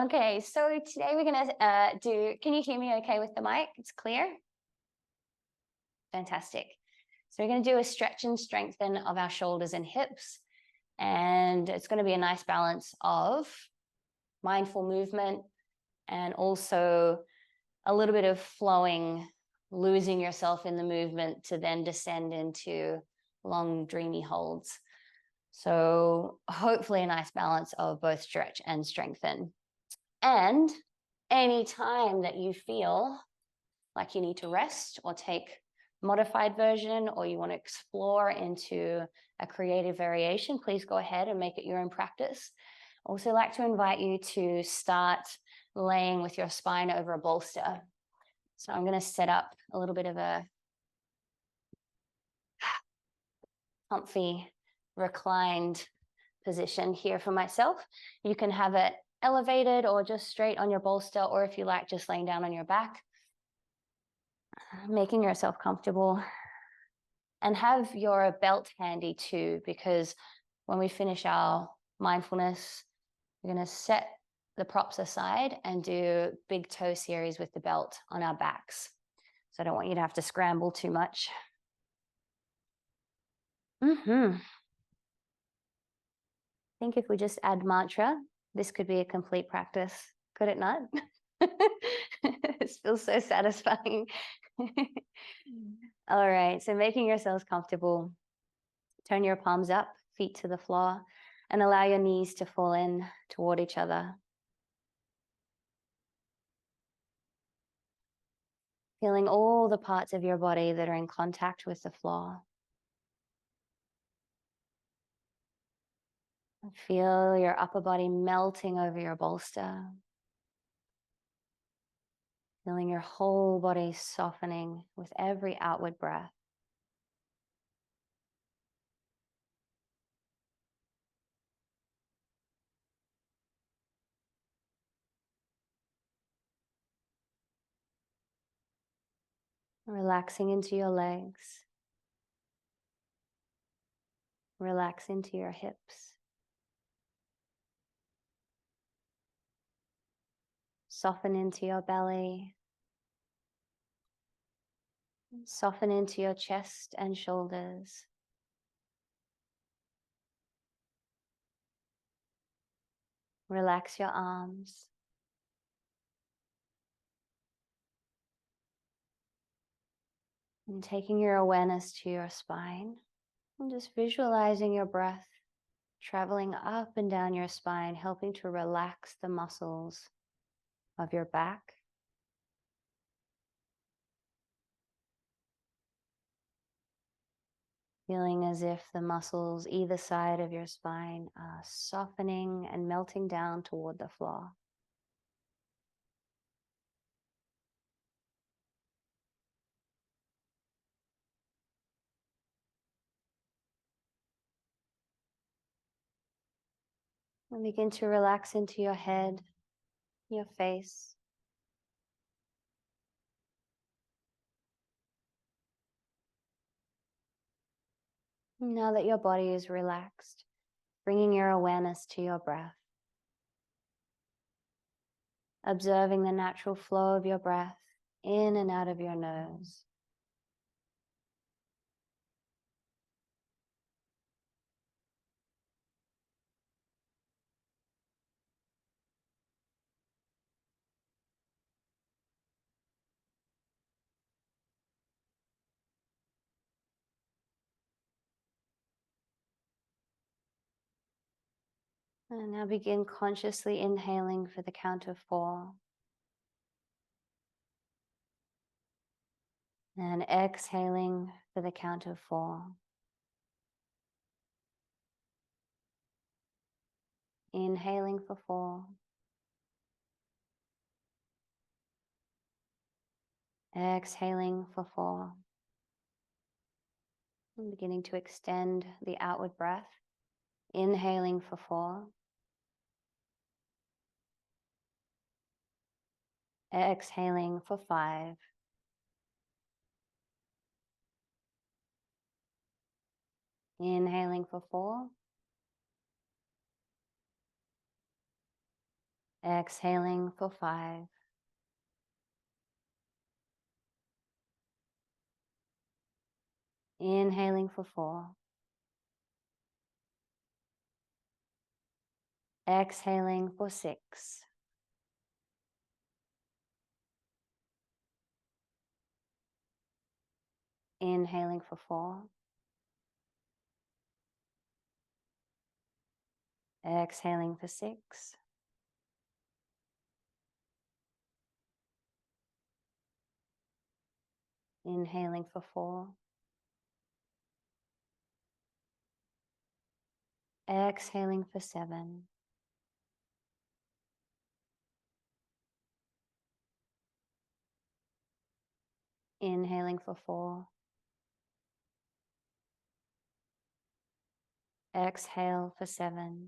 Okay, so today we're gonna can you hear me okay with the mic? It's clear? Fantastic. So we're gonna do a stretch and strengthen of our shoulders and hips. And it's gonna be a nice balance of mindful movement and also a little bit of flowing, losing yourself in the movement to then descend into long, dreamy holds. So hopefully a nice balance of both stretch and strengthen. And any time that you feel like you need to rest or take modified version, or you want to explore into a creative variation, please go ahead and make it your own practice. Also like to invite you to start laying with your spine over a bolster. So I'm going to set up a little bit of a comfy reclined position here for myself. You can have it elevated or just straight on your bolster, or if you like, just laying down on your back, making yourself comfortable. And have your belt handy too, because when we finish our mindfulness, we're going to set the props aside and do big toe series with the belt on our backs. So I don't want you to have to scramble too much. I think if we just add mantra, this could be a complete practice. Could it not? It feels so satisfying. All right, so making yourselves comfortable. Turn your palms up, feet to the floor, and allow your knees to fall in toward each other. Feeling all the parts of your body that are in contact with the floor. Feel your upper body melting over your bolster. Feeling your whole body softening with every outward breath. Relaxing into your legs. Relax into your hips. Soften into your belly. Soften into your chest and shoulders. Relax your arms. And taking your awareness to your spine. And just visualizing your breath traveling up and down your spine, helping to relax the muscles of your back. Feeling as if the muscles either side of your spine are softening and melting down toward the floor. And begin to relax into your head, your face. Now that your body is relaxed, bringing your awareness to your breath. Observing the natural flow of your breath in and out of your nose. And now begin consciously inhaling for the count of 4. And exhaling for the count of 4. Inhaling for 4. Exhaling for 4. And beginning to extend the outward breath. Inhaling for 4. Exhaling for 5. Inhaling for 4. Exhaling for 5. Inhaling for 4. Exhaling for 6. Inhaling for 4. Exhaling for 6. Inhaling for 4. Exhaling for 7. Inhaling for 4. Exhale for 7.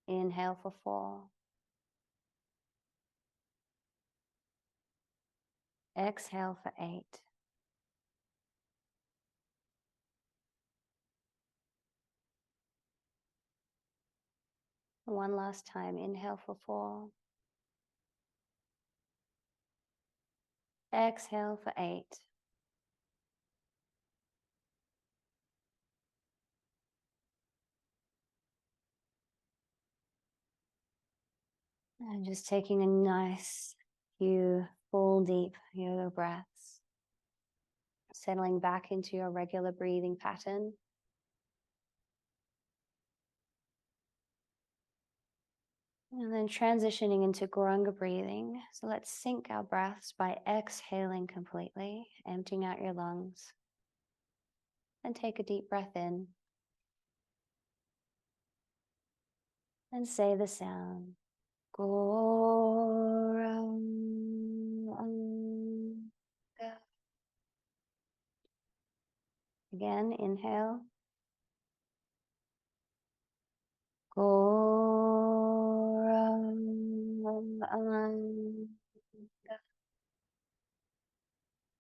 Inhale for 4. Exhale for 8. One last time. Inhale for 4. Exhale for 8. And just taking a nice few full deep yoga breaths. Settling back into your regular breathing pattern. And then transitioning into Guranga breathing. So let's sync our breaths by exhaling completely, emptying out your lungs. And take a deep breath in. And say the sound. Goranga. Again, inhale. Goranga.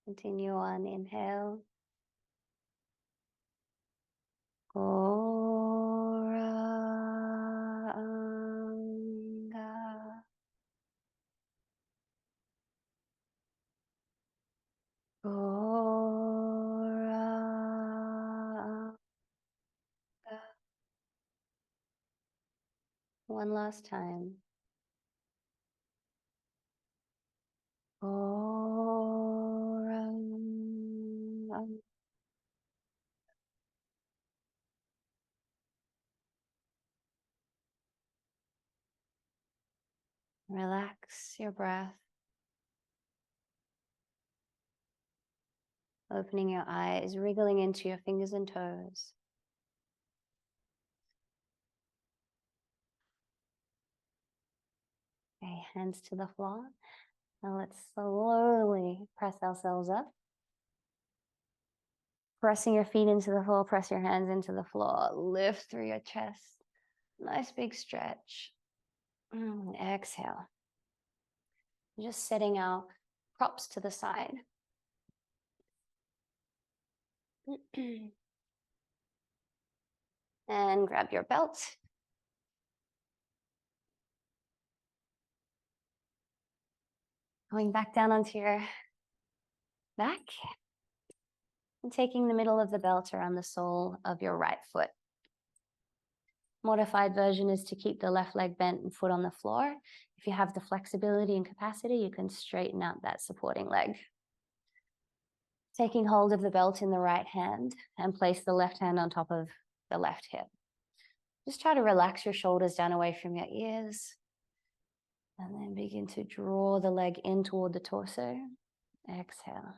Continue on, inhale. Goranga. Goranga. One last time. Goranga. Relax your breath. Opening your eyes, wriggling into your fingers and toes. Okay, hands to the floor. Now let's slowly press ourselves up. Pressing your feet into the floor, press your hands into the floor. Lift through your chest. Nice big stretch. Exhale. Just setting our props to the side. And grab your belt. Going back down onto your back. And taking the middle of the belt around the sole of your right foot. Modified version is to keep the left leg bent and foot on the floor. If you have the flexibility and capacity, you can straighten out that supporting leg. Taking hold of the belt in the right hand and place the left hand on top of the left hip. Just try to relax your shoulders down away from your ears. And then begin to draw the leg in toward the torso. Exhale.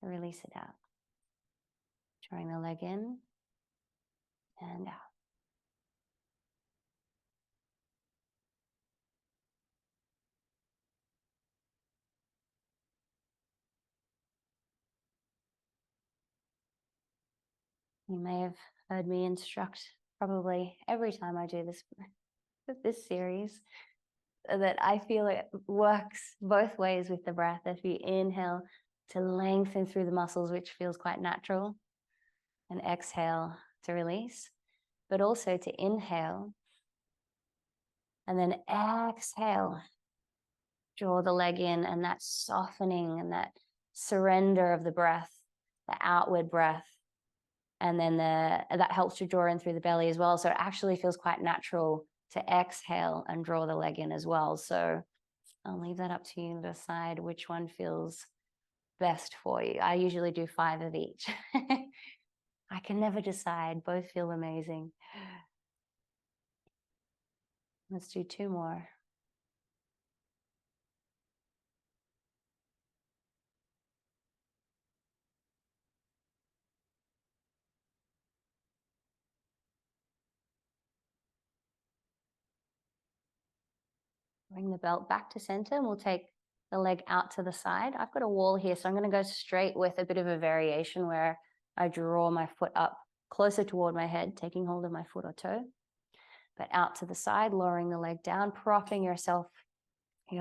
Release it out. Drawing the leg in and out. You may have heard me instruct probably every time I do this series that I feel it works both ways with the breath. If you inhale to lengthen through the muscles, which feels quite natural. and exhale to release, but also to inhale and then exhale. Draw the leg in, and that softening and that surrender of the breath, the outward breath. And then that helps to draw in through the belly as well. So it actually feels quite natural to exhale and draw the leg in as well. So I'll leave that up to you to decide which one feels best for you. I usually do 5 of each. I can never decide. Both feel amazing. Let's do 2 more. Bring the belt back to center, and we'll take the leg out to the side. I've got a wall here, so I'm going to go straight with a bit of a variation where I draw my foot up closer toward my head, taking hold of my foot or toe, but out to the side, lowering the leg down, propping your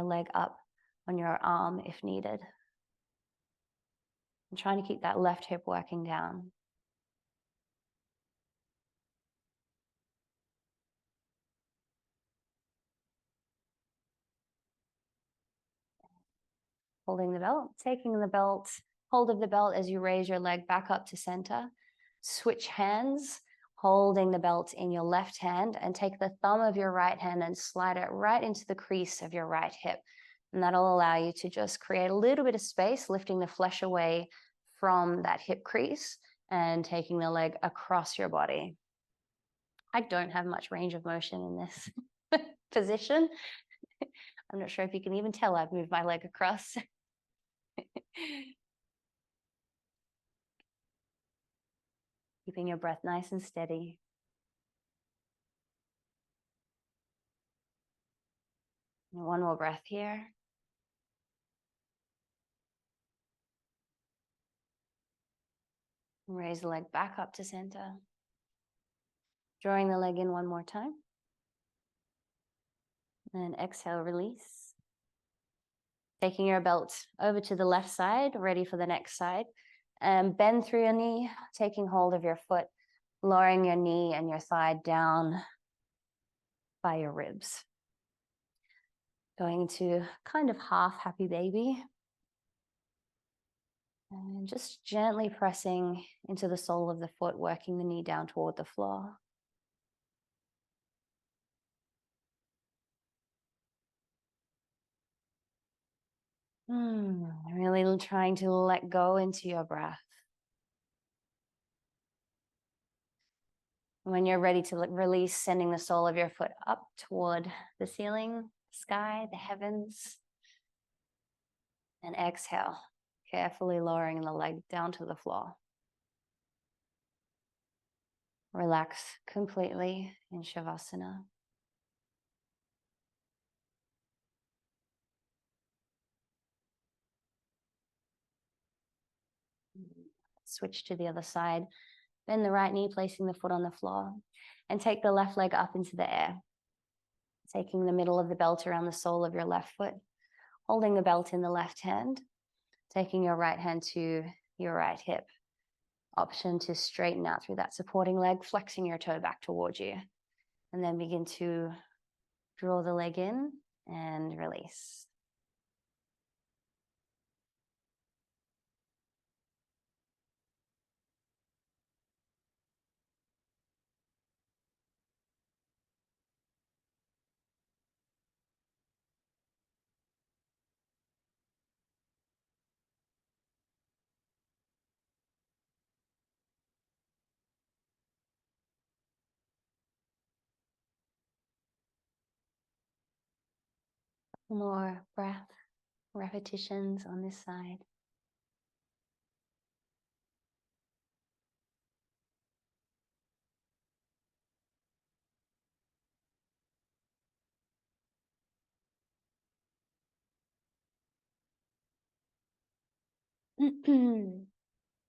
leg up on your arm if needed. And trying to keep that left hip working down. Holding the belt, taking the belt, hold of the belt as you raise your leg back up to center. Switch hands, holding the belt in your left hand, and take the thumb of your right hand and slide it right into the crease of your right hip. And that'll allow you to just create a little bit of space, lifting the flesh away from that hip crease and taking the leg across your body. I don't have much range of motion in this position. I'm not sure if you can even tell I've moved my leg across. Keeping your breath nice and steady. And 1 more breath here. Raise the leg back up to center. Drawing the leg in 1 more time. And exhale, release. Taking your belt over to the left side, ready for the next side. And bend through your knee, taking hold of your foot, lowering your knee and your thigh down by your ribs. Going to kind of half happy baby. And just gently pressing into the sole of the foot, working the knee down toward the floor. Really trying to let go into your breath. When you're ready to release, sending the sole of your foot up toward the ceiling, sky, the heavens. And exhale, carefully lowering the leg down to the floor. Relax completely in Shavasana. Switch to the other side. Bend the right knee, placing the foot on the floor. And take the left leg up into the air. Taking the middle of the belt around the sole of your left foot. Holding the belt in the left hand. Taking your right hand to your right hip. Option to straighten out through that supporting leg, flexing your toe back towards you. And then begin to draw the leg in and release. More breath repetitions on this side.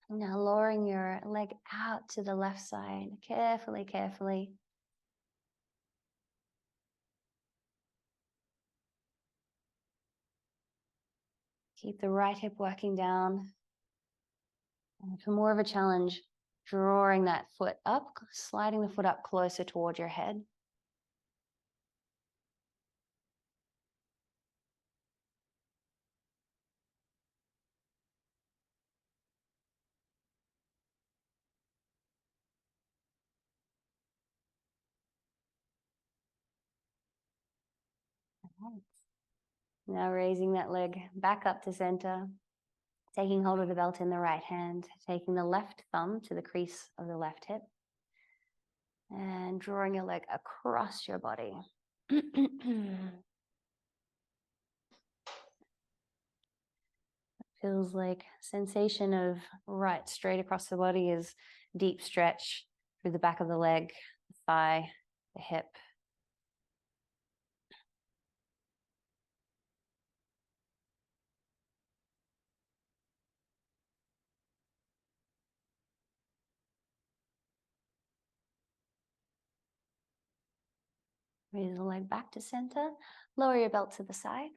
Now lowering your leg out to the left side, carefully, carefully. Keep the right hip working down. And for more of a challenge, drawing that foot up, sliding the foot up closer toward your head. Now raising that leg back up to center, taking hold of the belt in the right hand, taking the left thumb to the crease of the left hip, and drawing your leg across your body. Feels like sensation of right straight across the body is deep stretch through the back of the leg, the thigh, the hip. Raise the leg back to center, lower your belt to the side.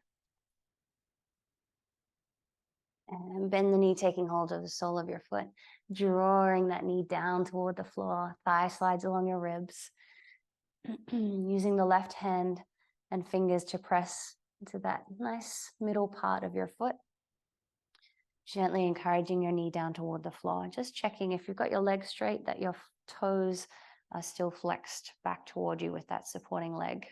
And bend the knee, taking hold of the sole of your foot, drawing that knee down toward the floor, thigh slides along your ribs. Using the left hand and fingers to press into that nice middle part of your foot. Gently encouraging your knee down toward the floor. Just checking if you've got your legs straight, that your toes are still flexed back toward you with that supporting leg.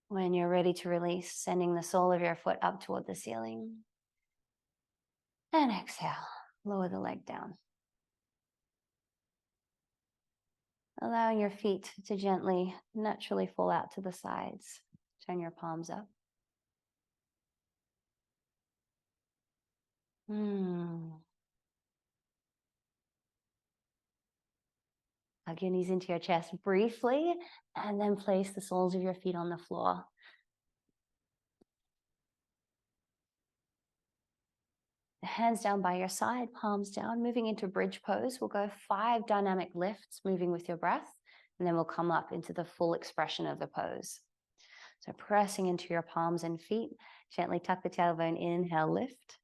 When you're ready to release, sending the sole of your foot up toward the ceiling. And exhale, lower the leg down. Allowing your feet to gently, naturally fall out to the sides. Turn your palms up. Hug your knees into your chest briefly, and then place the soles of your feet on the floor. The hands down by your side, palms down, moving into bridge pose. We'll go 5 dynamic lifts, moving with your breath, and then we'll come up into the full expression of the pose. So pressing into your palms and feet, gently tuck the tailbone, inhale, lift.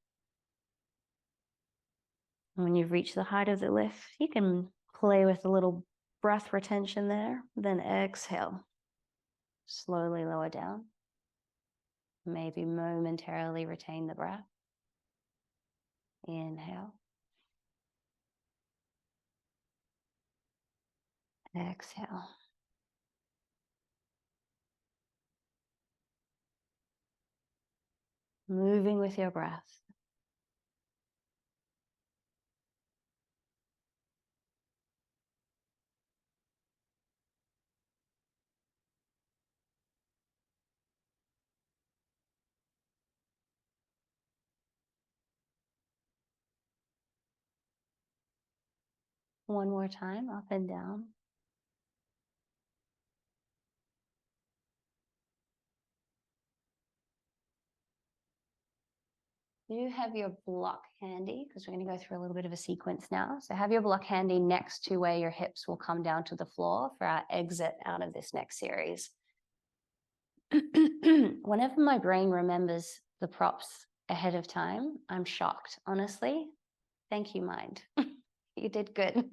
And when you've reached the height of the lift, you can play with a little breath retention there, then exhale. Slowly lower down. Maybe momentarily retain the breath. Inhale. Exhale. Moving with your breath. One more time, up and down. You have your block handy because we're going to go through a little bit of a sequence now. So have your block handy next to where your hips will come down to the floor for our exit out of this next series. Whenever my brain remembers the props ahead of time, I'm shocked, honestly. Thank you, mind. You did good.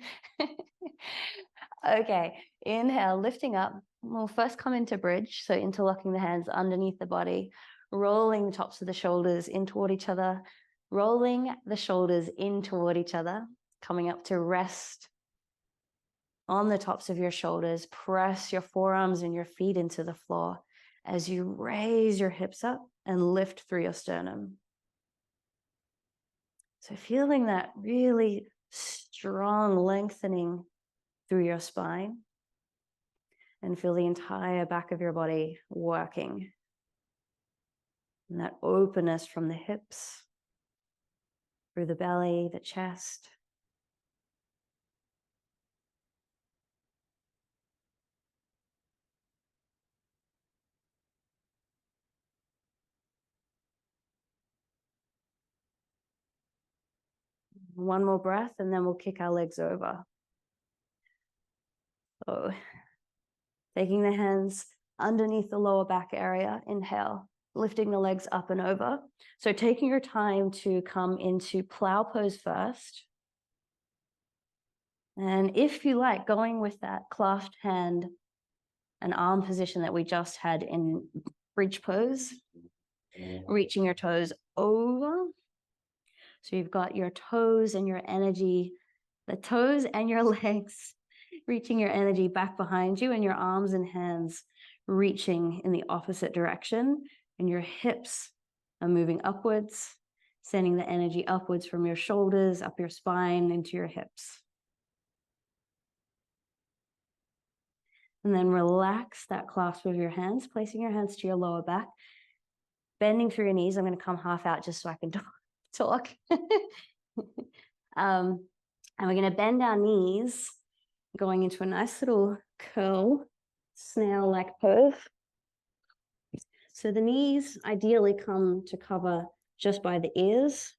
Okay, inhale, lifting up. We'll first come into bridge, so interlocking the hands underneath the body, rolling the tops of the shoulders in toward each other, rolling the shoulders in toward each other, coming up to rest on the tops of your shoulders. Press your forearms and your feet into the floor as you raise your hips up and lift through your sternum. So feeling that really strong lengthening through your spine, and feel the entire back of your body working. And that openness from the hips, through the belly, the chest. One more breath, and then we'll kick our legs over. So taking the hands underneath the lower back area. Inhale, lifting the legs up and over. So taking your time to come into plow pose first. And if you like, going with that clasped hand and arm position that we just had in bridge pose, reaching your toes over. So you've got your toes and your energy, the toes and your legs, reaching your energy back behind you, and your arms and hands reaching in the opposite direction, and your hips are moving upwards, sending the energy upwards from your shoulders, up your spine, into your hips. And then relax that clasp of your hands, placing your hands to your lower back, bending through your knees. I'm going to come half out just so I can talk. And we're going to bend our knees, going into a nice little curl, snail-like pose. So the knees ideally come to cover just by the ears.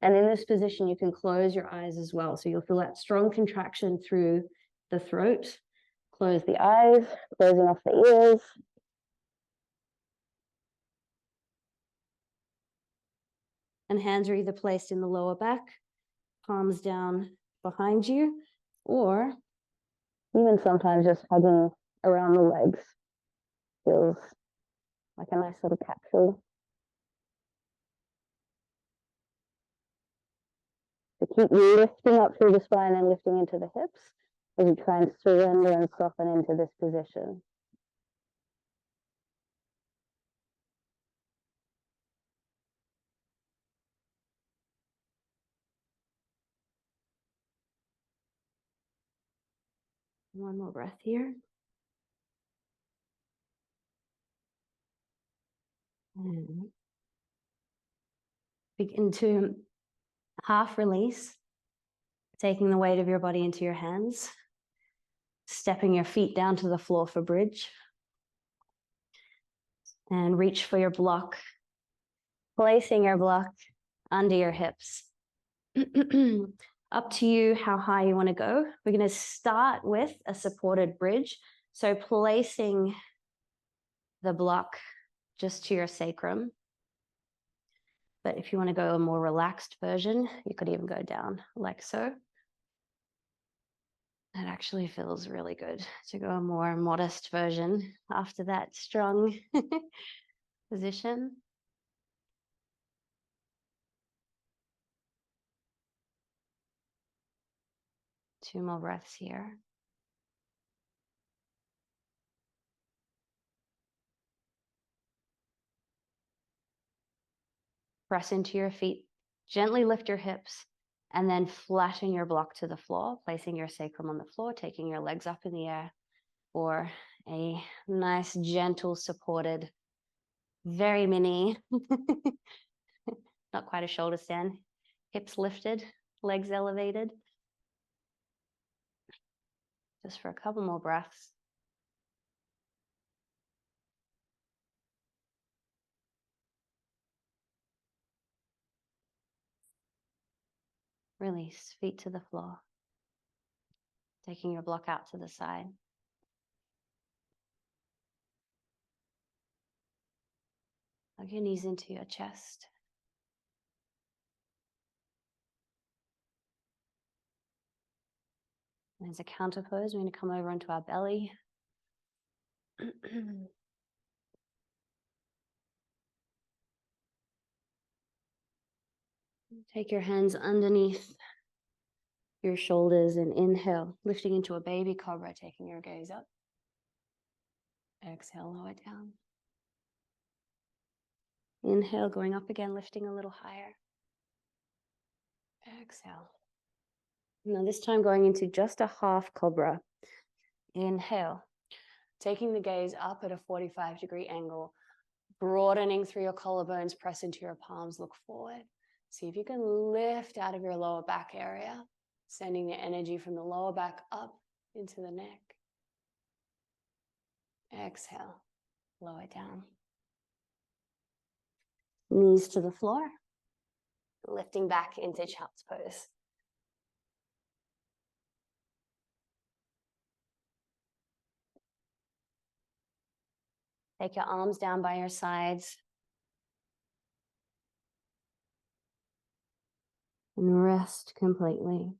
And in this position, you can close your eyes as well. So you'll feel that strong contraction through the throat. Close the eyes, closing off the ears. And hands are either placed in the lower back, palms down behind you, or even sometimes just hugging around the legs. Feels like a nice little capsule. So keep lifting up through the spine and lifting into the hips as you try and surrender and soften into this position. One more breath here. And begin to half release, taking the weight of your body into your hands, stepping your feet down to the floor for bridge. And reach for your block, placing your block under your hips. Up to you how high you want to go. We're going to start with a supported bridge. So placing the block just to your sacrum. But if you want to go a more relaxed version, you could even go down like so. That actually feels really good to go a more modest version after that strong position. Two more breaths here. Press into your feet, gently lift your hips, and then flatten your block to the floor, placing your sacrum on the floor, taking your legs up in the air for a nice, gentle, supported, very mini, not quite a shoulder stand, hips lifted, legs elevated. Just for a couple more breaths. Release, feet to the floor. Taking your block out to the side. Hug your knees into your chest. And as a counter pose, we're going to come over onto our belly. Take your hands underneath your shoulders and inhale, lifting into a baby cobra, taking your gaze up. Exhale, lower down. Inhale, going up again, lifting a little higher. Exhale. Now this time going into just a half cobra. Inhale, taking the gaze up at a 45-degree angle, broadening through your collarbones, press into your palms, look forward. See if you can lift out of your lower back area, sending the energy from the lower back up into the neck. Exhale, lower down. Knees to the floor, lifting back into child's pose. Take your arms down by your sides. And rest completely.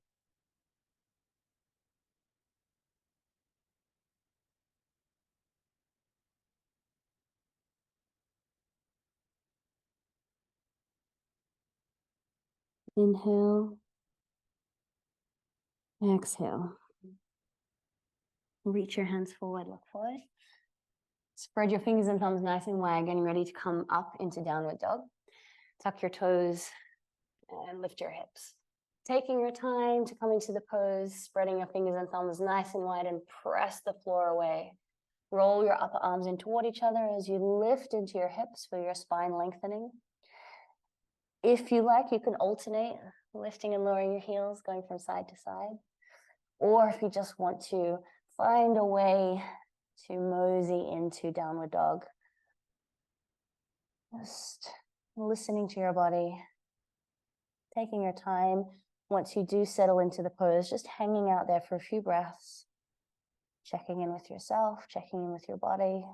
Inhale. Exhale. Reach your hands forward, look forward. Spread your fingers and thumbs nice and wide, getting ready to come up into downward dog. Tuck your toes and lift your hips. Taking your time to come into the pose, spreading your fingers and thumbs nice and wide and press the floor away. Roll your upper arms in toward each other as you lift into your hips for your spine lengthening. If you like, you can alternate lifting and lowering your heels, going from side to side. Or if you just want to find a way to mosey into downward dog. Just listening to your body, taking your time. Once you do settle into the pose, just hanging out there for a few breaths, checking in with yourself, checking in with your body.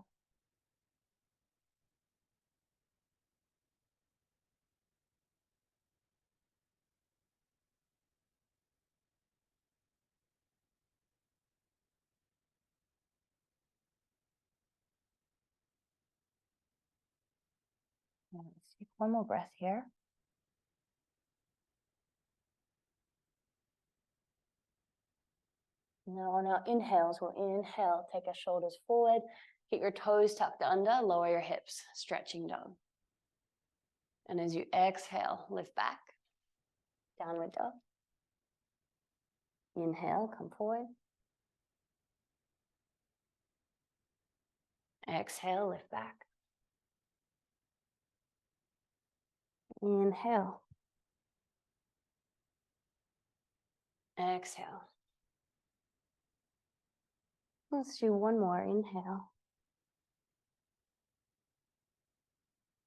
Let's take one more breath here. Now on our inhales, we'll inhale, take our shoulders forward, get your toes tucked under, lower your hips, stretching dog. And as you exhale, lift back, downward dog. Inhale, come forward. Exhale, lift back. Inhale. Exhale. Let's do one more. Inhale.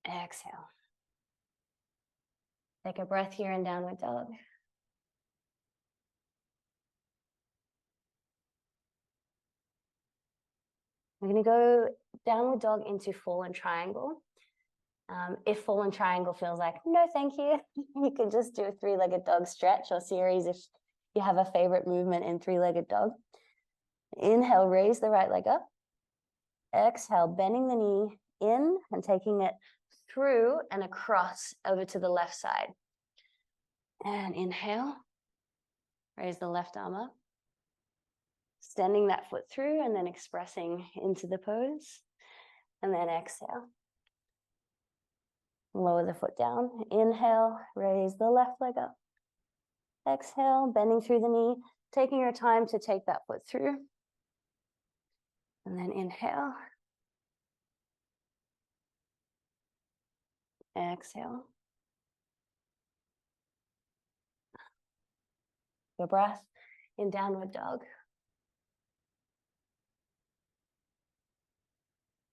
Exhale. Take a breath here in downward dog. We're going to go downward dog into fallen triangle. If fallen triangle feels like, no, thank you, you can just do a three-legged dog stretch or series if you have a favorite movement in three-legged dog. Inhale, raise the right leg up. Exhale, bending the knee in and taking it through and across over to the left side. And inhale, raise the left arm up. Extending that foot through and then expressing into the pose. And then exhale. Lower the foot down. Inhale, raise the left leg up. Exhale, bending through the knee, taking your time to take that foot through. And then inhale. Exhale. Your breath in downward dog.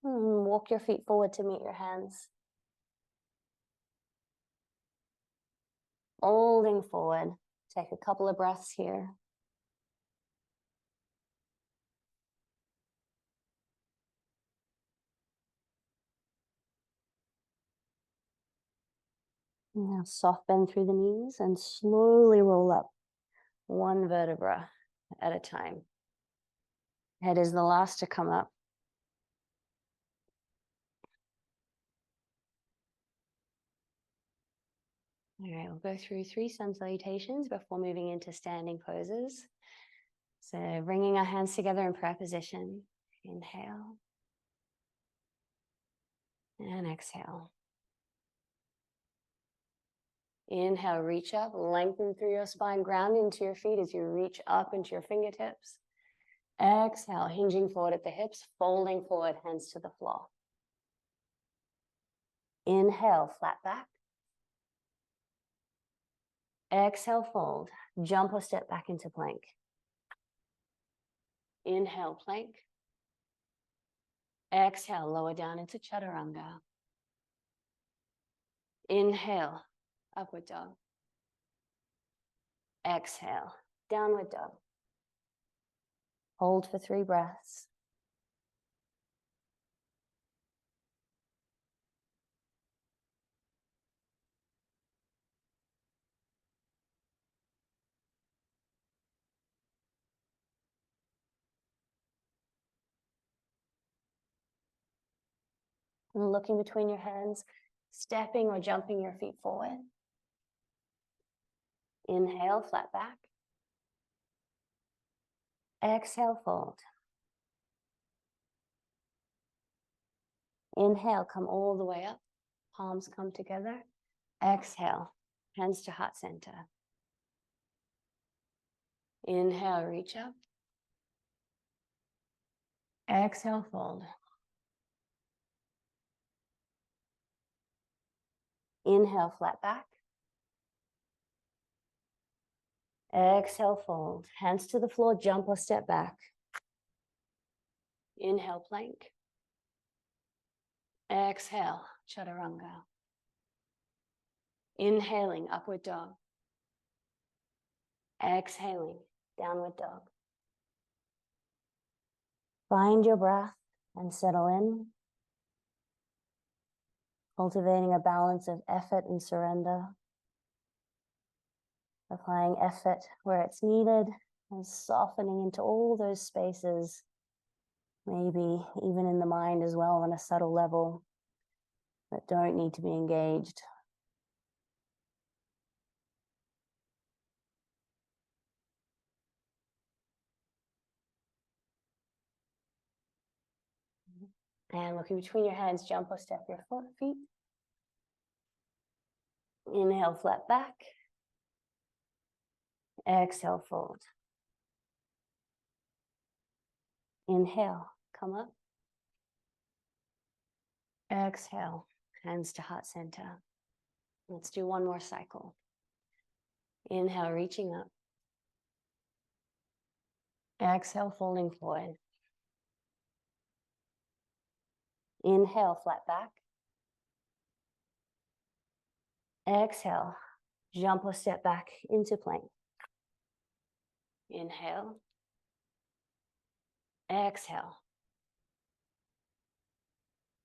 Walk your feet forward to meet your hands. Folding forward. Take a couple of breaths here. Now soft bend through the knees and slowly roll up one vertebra at a time. Head is the last to come up. All right, we'll go through 3 sun salutations before moving into standing poses. So bringing our hands together in prayer position. Inhale. And exhale. Inhale, reach up, lengthen through your spine, ground into your feet as you reach up into your fingertips. Exhale, hinging forward at the hips, folding forward, hands to the floor. Inhale, flat back. Exhale, fold. Jump or step back into plank. Inhale, plank. Exhale, lower down into chaturanga. Inhale, upward dog. Exhale, downward dog. Hold for 3 breaths. And looking between your hands, stepping or jumping your feet forward. Inhale, flat back. Exhale, fold. Inhale, come all the way up. Palms come together. Exhale, hands to heart center. Inhale, reach up. Exhale, fold. Inhale, flat back. Exhale, fold. Hands to the floor, jump or step back. Inhale, plank. Exhale, chaturanga. Inhaling, upward dog. Exhaling, downward dog. Find your breath and settle in. Cultivating a balance of effort and surrender. Applying effort where it's needed and softening into all those spaces, maybe even in the mind as well on a subtle level, that don't need to be engaged. And looking between your hands, jump or step your feet. Inhale, flat back. Exhale, fold. Inhale, come up. Exhale, hands to heart center. Let's do one more cycle. Inhale, reaching up. Exhale, folding forward. Inhale, flat back. Exhale, jump or step back into plank. Inhale. Exhale.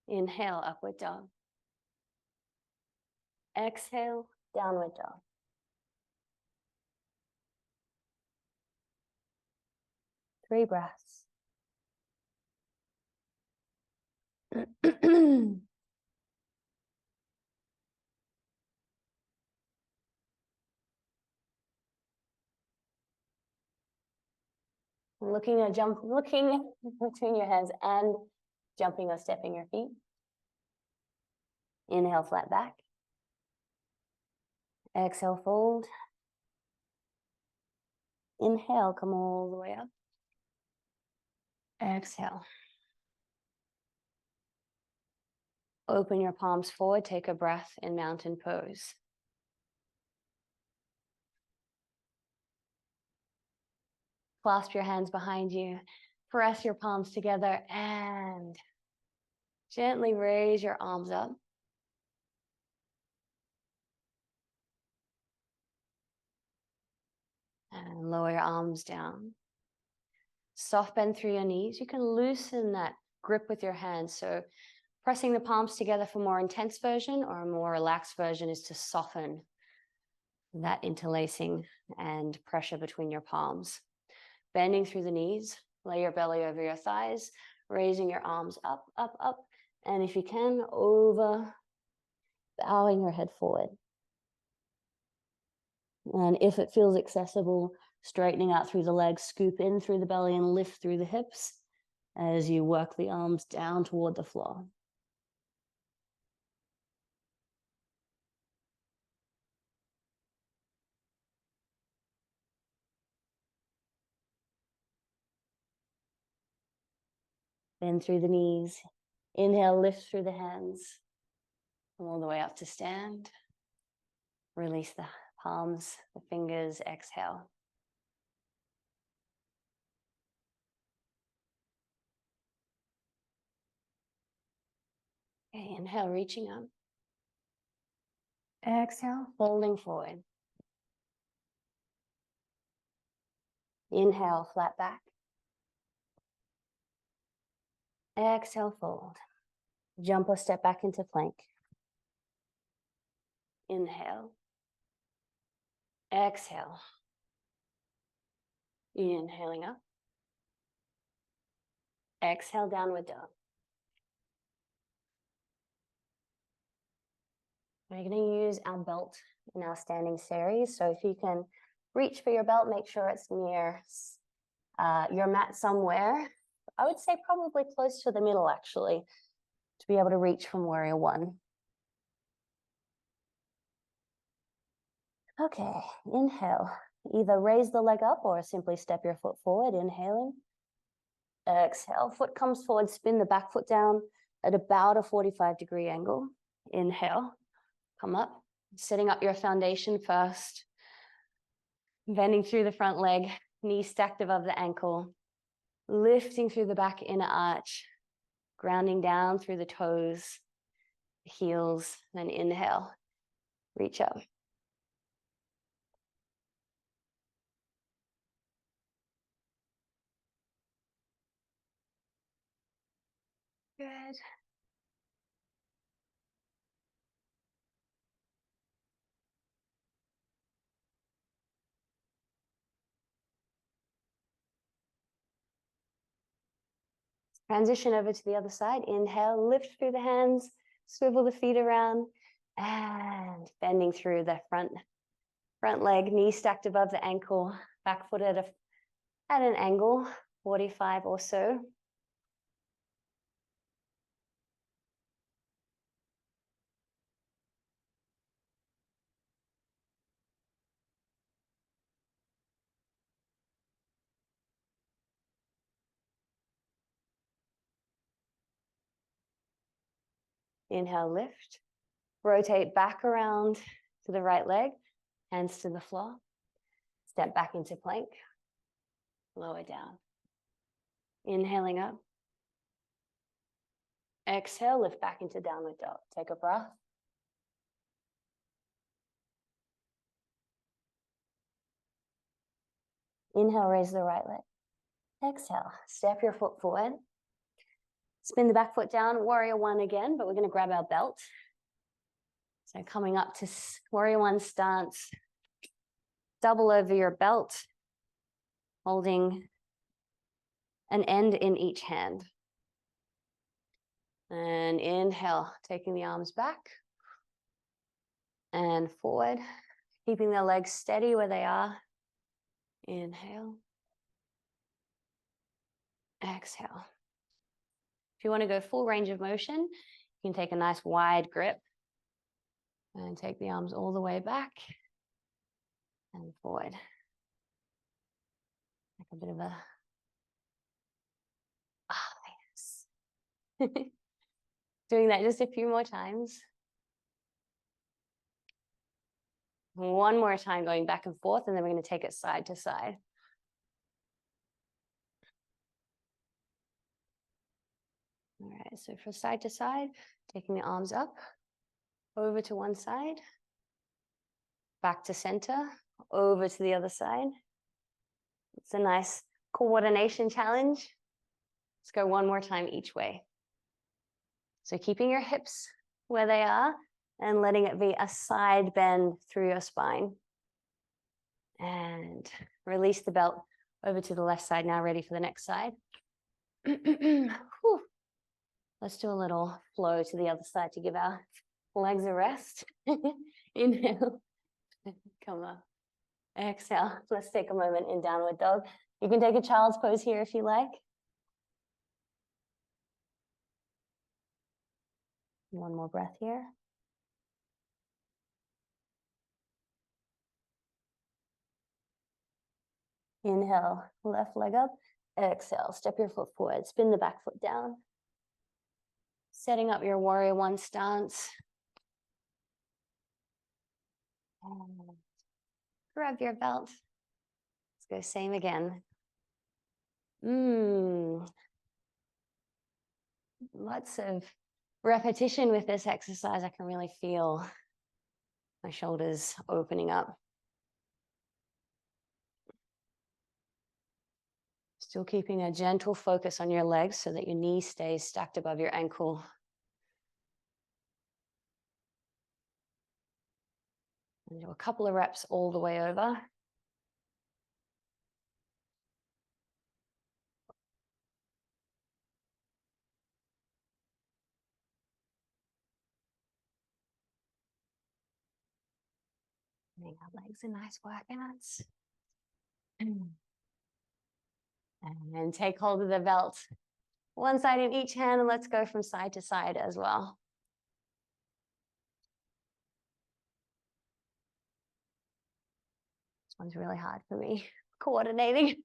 Inhale, upward dog. Exhale, downward dog. Three breaths. Looking between your hands and jumping or stepping your feet. Inhale, flat back. Exhale, fold. Inhale, come all the way up. Exhale. Open your palms forward, take a breath in mountain pose. Clasp your hands behind you, press your palms together, and gently raise your arms up. And lower your arms down. Soft bend through your knees. You can loosen that grip with your hands. So pressing the palms together for more intense version, or a more relaxed version is to soften that interlacing and pressure between your palms. Bending through the knees, lay your belly over your thighs, raising your arms up, up, up. And if you can, over, bowing your head forward. And if it feels accessible, straightening out through the legs, scoop in through the belly and lift through the hips as you work the arms down toward the floor. Bend through the knees. Inhale, lift through the hands. Come all the way up to stand. Release the palms, the fingers, exhale. Okay, inhale, reaching up. Exhale, folding forward. Inhale, flat back. Exhale, fold. Jump or step back into plank. Inhale. Exhale. Inhaling up. Exhale, downward dog. We're going to use our belt in our standing series. So if you can reach for your belt, make sure it's near your mat somewhere. I would say probably close to the middle, actually, to be able to reach from warrior one. Okay, inhale. Either raise the leg up or simply step your foot forward, inhaling. Exhale, foot comes forward, spin the back foot down at about a 45-degree angle. Inhale, come up, setting up your foundation first. Bending through the front leg, knees stacked above the ankle. Lifting through the back inner arch, grounding down through the toes, heels, then inhale, reach up. Good. Transition over to the other side. Inhale, lift through the hands, swivel the feet around, and bending through the front leg, knee stacked above the ankle, back foot at an angle, 45 or so. Inhale, lift. Rotate back around to the right leg, hands to the floor. Step back into plank. Lower down. Inhaling up. Exhale, lift back into downward dog. Take a breath. Inhale, raise the right leg. Exhale, step your foot forward. Spin the back foot down, warrior one again, but we're going to grab our belt. So coming up to warrior one stance, double over your belt, holding an end in each hand. And inhale, taking the arms back and forward, keeping the legs steady where they are. Inhale. Exhale. If you want to go full range of motion, you can take a nice wide grip and take the arms all the way back and forward. Like a bit of a, yes. Doing that just a few more times. One more time going back and forth, and then we're going to take it side to side. All right, so for side to side, taking the arms up, over to one side, back to center, over to the other side. It's a nice coordination challenge. Let's go one more time each way. So keeping your hips where they are and letting it be a side bend through your spine. And release the belt over to the left side now, ready for the next side. Let's do a little flow to the other side to give our legs a rest. Inhale, come up. Exhale, let's take a moment in downward dog. You can take a child's pose here if you like. One more breath here. Inhale, left leg up. Exhale, step your foot forward, spin the back foot down. Setting up your warrior one stance. And grab your belt. Let's go same again. Lots of repetition with this exercise. I can really feel my shoulders opening up. Still keeping a gentle focus on your legs so that your knee stays stacked above your ankle. And do a couple of reps all the way over. Giving our legs a nice workout. And take hold of the belt. One side in each hand, and let's go from side to side as well. This one's really hard for me, coordinating.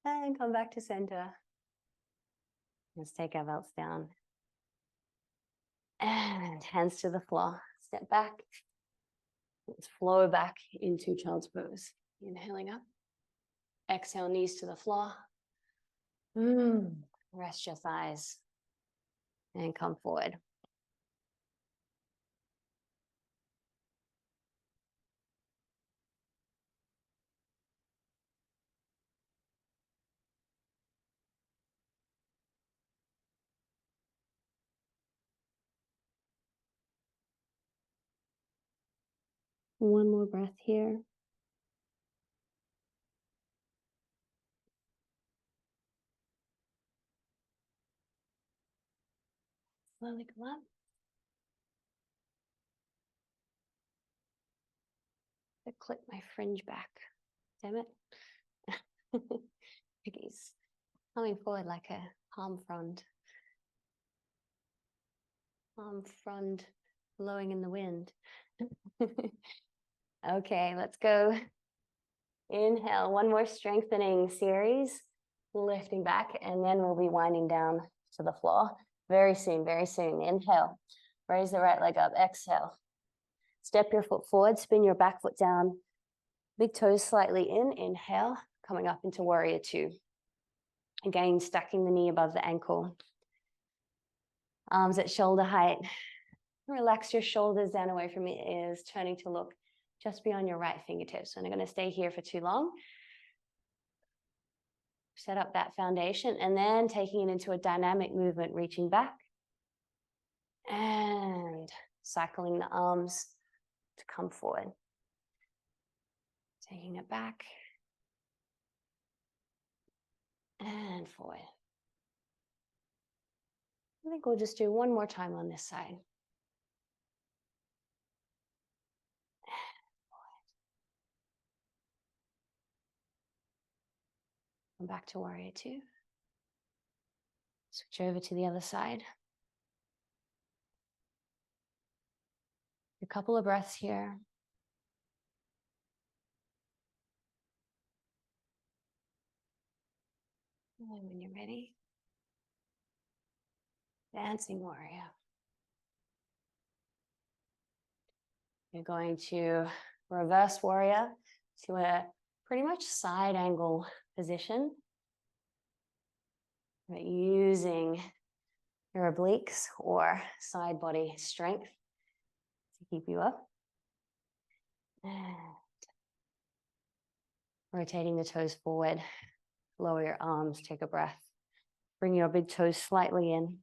And come back to center. Let's take our belts down. And hands to the floor. Step back. Let's flow back into child's pose. Inhaling up. Exhale, knees to the floor. Rest your thighs. And come forward. One more breath here. Slowly come up. I clip my fringe back. Damn it. Piggies. Coming forward like a palm frond. Palm frond blowing in the wind. Okay, let's go. Inhale, one more strengthening series. Lifting back, and then we'll be winding down to the floor. Very soon, very soon. Inhale, raise the right leg up. Exhale. Step your foot forward, spin your back foot down. Big toes slightly in. Inhale, coming up into warrior two. Again, stacking the knee above the ankle. Arms at shoulder height. Relax your shoulders down away from your ears, turning to look just beyond your right fingertips. We're not going to stay here for too long. Set up that foundation, and then taking it into a dynamic movement, reaching back and cycling the arms to come forward. Taking it back and forward. I think we'll just do one more time on this side. Come back to warrior two. Switch over to the other side. A couple of breaths here. And when you're ready, dancing warrior. You're going to reverse warrior to a pretty much side angle position. But using your obliques or side body strength to keep you up. And rotating the toes forward. Lower your arms, take a breath. Bring your big toes slightly in.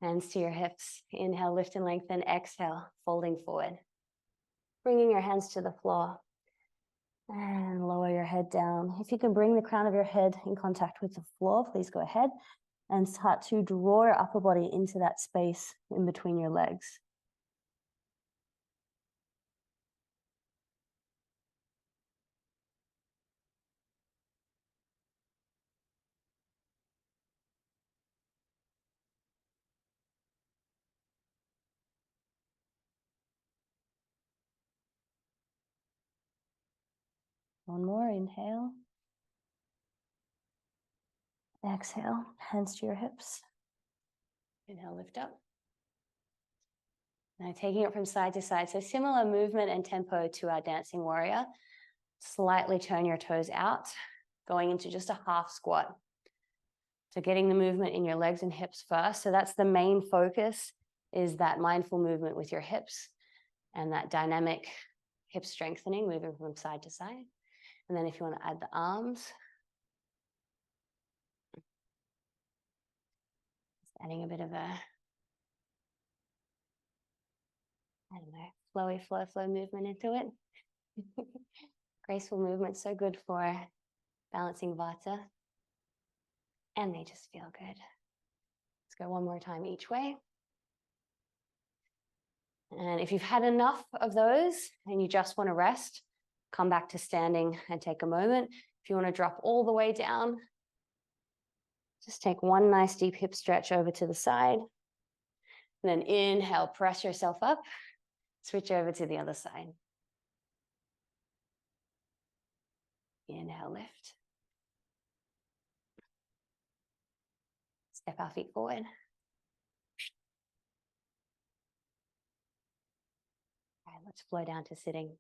Hands to your hips. Inhale, lift and lengthen. Exhale, folding forward. Bringing your hands to the floor. And lower your head down. If you can bring the crown of your head in contact with the floor, please go ahead and start to draw your upper body into that space in between your legs. One more, inhale. Exhale, hands to your hips. Inhale, lift up. Now taking it from side to side. So similar movement and tempo to our dancing warrior. Slightly turn your toes out, going into just a half squat. So getting the movement in your legs and hips first. So that's the main focus, is that mindful movement with your hips and that dynamic hip strengthening, moving from side to side. And then if you want to add the arms, just adding a bit of a, I don't know, flowy flow movement into it. Graceful movement, so good for balancing Vata. and they just feel good. Let's go one more time each way. And if you've had enough of those and you just want to rest, come back to standing and take a moment. If you want to drop all the way down, just take one nice deep hip stretch over to the side. And then inhale, press yourself up, switch over to the other side. Inhale, lift. Step our feet forward. All right, let's flow down to sitting.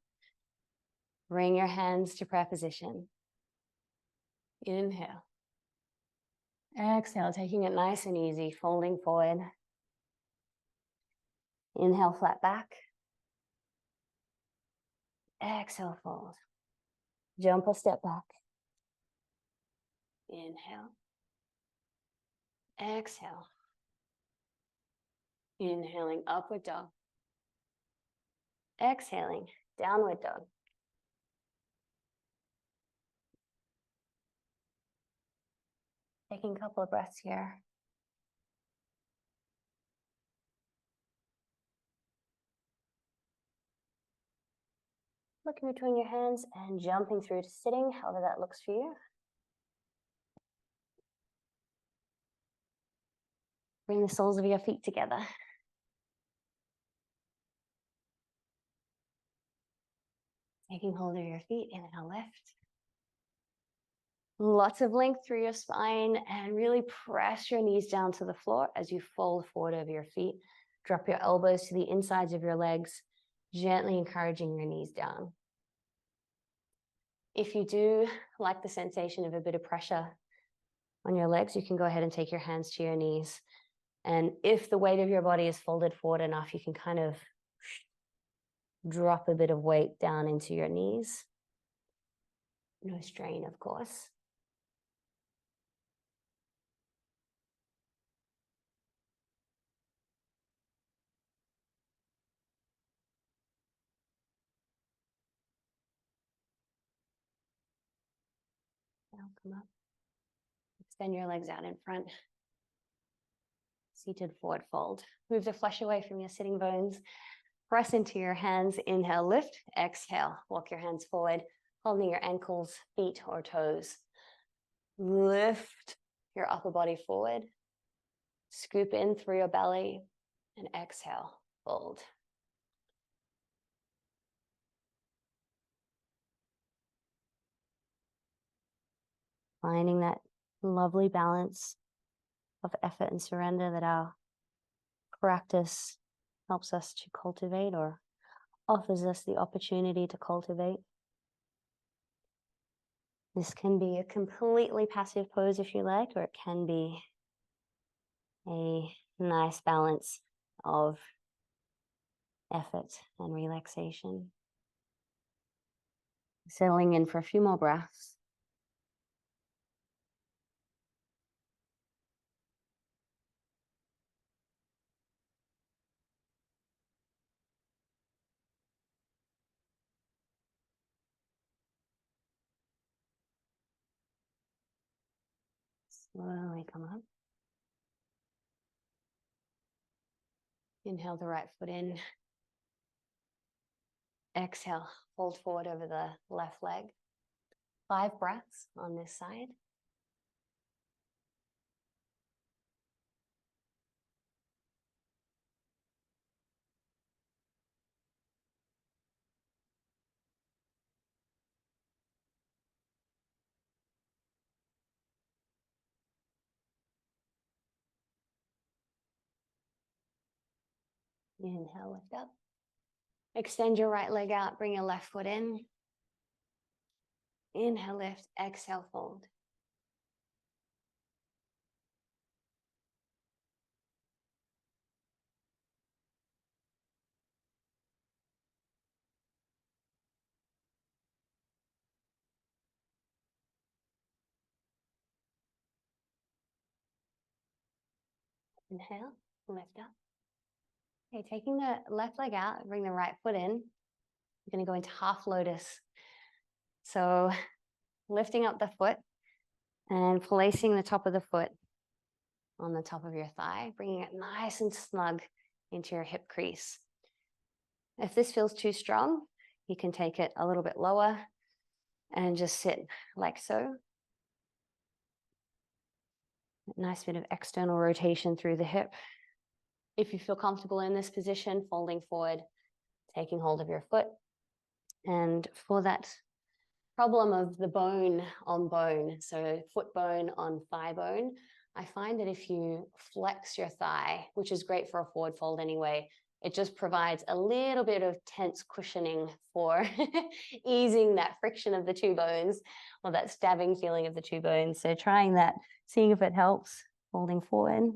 Bring your hands to prayer position. Inhale. Exhale, taking it nice and easy, folding forward. Inhale, flat back. Exhale, fold. Jump or step back. Inhale. Exhale. Inhaling, upward dog. Exhaling, downward dog. Taking a couple of breaths here. Looking between your hands and jumping through to sitting, however that looks for you. Bring the soles of your feet together. Taking hold of your feet, inhale, lift. Lots of length through your spine and really press your knees down to the floor as you fold forward over your feet. Drop your elbows to the insides of your legs, gently encouraging your knees down. If you do like the sensation of a bit of pressure on your legs, you can go ahead and take your hands to your knees. And if the weight of your body is folded forward enough, you can kind of drop a bit of weight down into your knees. No strain, of course. Now come up. Extend your legs out in front. Seated forward fold. Move the flesh away from your sitting bones. Press into your hands. Inhale, lift. Exhale. Walk your hands forward, holding your ankles, feet, or toes. Lift your upper body forward. Scoop in through your belly and exhale, fold. Finding that lovely balance of effort and surrender that our practice helps us to cultivate or offers us the opportunity to cultivate. This can be a completely passive pose if you like, or it can be a nice balance of effort and relaxation. Settling in for a few more breaths. Slowly come up. Inhale the right foot in. Exhale, fold forward over the left leg. 5 breaths on this side. Inhale, lift up. Extend your right leg out, bring your left foot in. Inhale, lift, exhale, fold. Inhale, lift up. Okay, taking the left leg out, bring the right foot in. You're going to go into half lotus. So lifting up the foot, And placing the top of the foot on the top of your thigh, bringing it nice and snug into your hip crease. If this feels too strong, you can take it a little bit lower and just sit like so. Nice bit of external rotation through the hip. If you feel comfortable in this position, folding forward, taking hold of your foot. And for that problem of the bone on bone, so foot bone on thigh bone, I find that if you flex your thigh, which is great for a forward fold anyway, it just provides a little bit of tense cushioning for easing that friction of the two bones or that stabbing feeling of the two bones. So trying that, seeing if it helps, folding forward.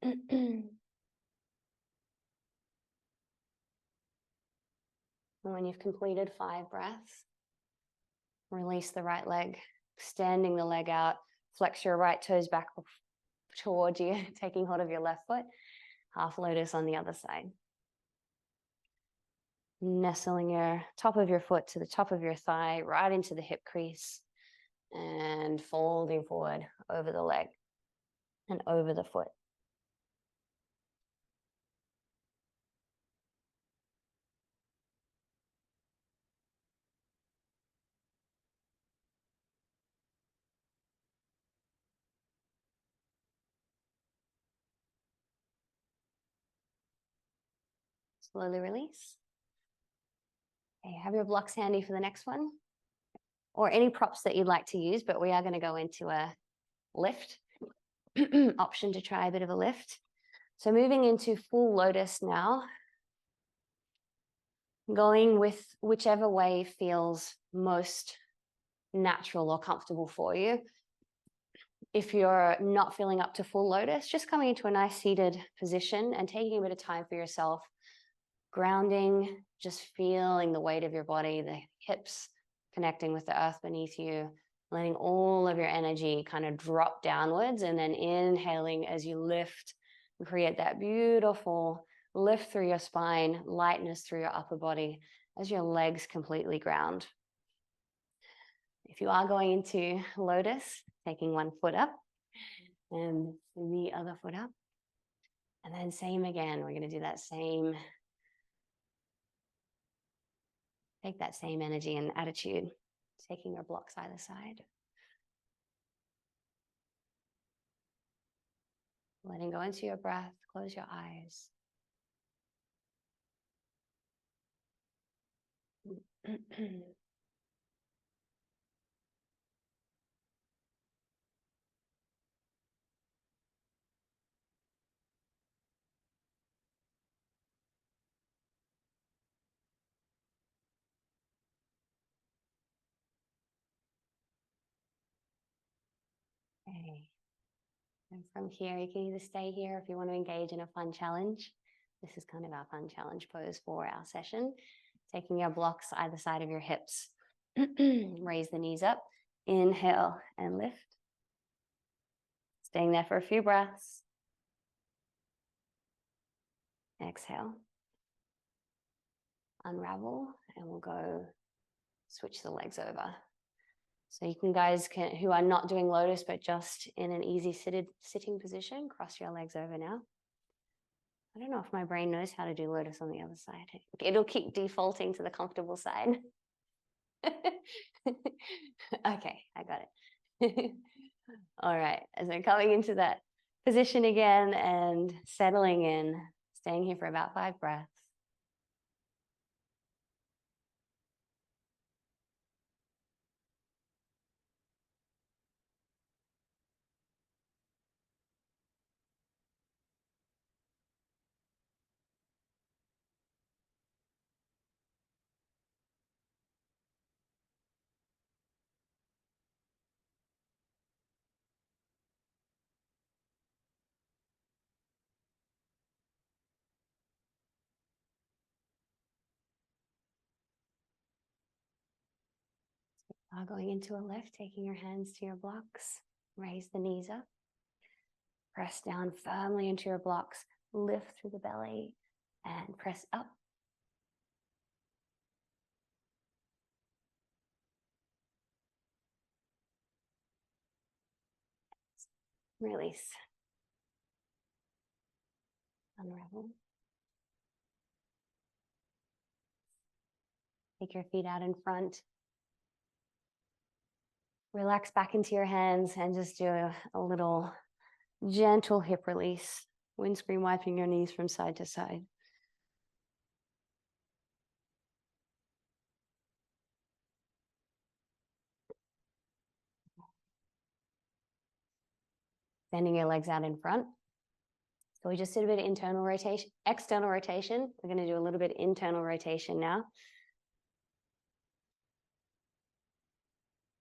And when you've completed 5 breaths, release the right leg, extending the leg out, flex your right toes back towards you, taking hold of your left foot, half lotus on the other side. Nestling your top of your foot to the top of your thigh, right into the hip crease, and folding forward over the leg and over the foot. Slowly release. Okay, have your blocks handy for the next one, or any props that you'd like to use, but we are going to go into a lift option to try a bit of a lift. So moving into full lotus now, going with whichever way feels most natural or comfortable for you. If you're not feeling up to full lotus, just coming into a nice seated position and taking a bit of time for yourself, grounding, just feeling the weight of your body, the hips connecting with the earth beneath you, letting all of your energy kind of drop downwards, and then inhaling as you lift and create that beautiful lift through your spine, lightness through your upper body as your legs completely ground. If you are going into lotus, taking one foot up and the other foot up, and then same again. We're going to do that same, take that same energy and attitude, taking your blocks either side. Letting go into your breath, close your eyes. Okay. And from here, you can either stay here if you want to engage in a fun challenge. This is kind of our fun challenge pose for our session. Taking your blocks either side of your hips. Raise the knees up. Inhale and lift. Staying there for a few breaths. Exhale. Unravel, and we'll go switch the legs over. So you can, guys who are not doing lotus, but just in an easy sitting position, cross your legs over now. I don't know if my brain knows how to do lotus on the other side. It'll keep defaulting to the comfortable side. Okay, I got it. All right, as I'm coming into that position again and settling in, staying here for about 5 breaths. Going into a lift, taking your hands to your blocks, raise the knees up, press down firmly into your blocks, lift through the belly, and press up. Release. Unravel. Take your feet out in front. Relax back into your hands and just do a little gentle hip release. Windscreen wiping your knees from side to side. Bending your legs out in front. So we just did a bit of internal rotation, external rotation. We're going to do a little bit of internal rotation now.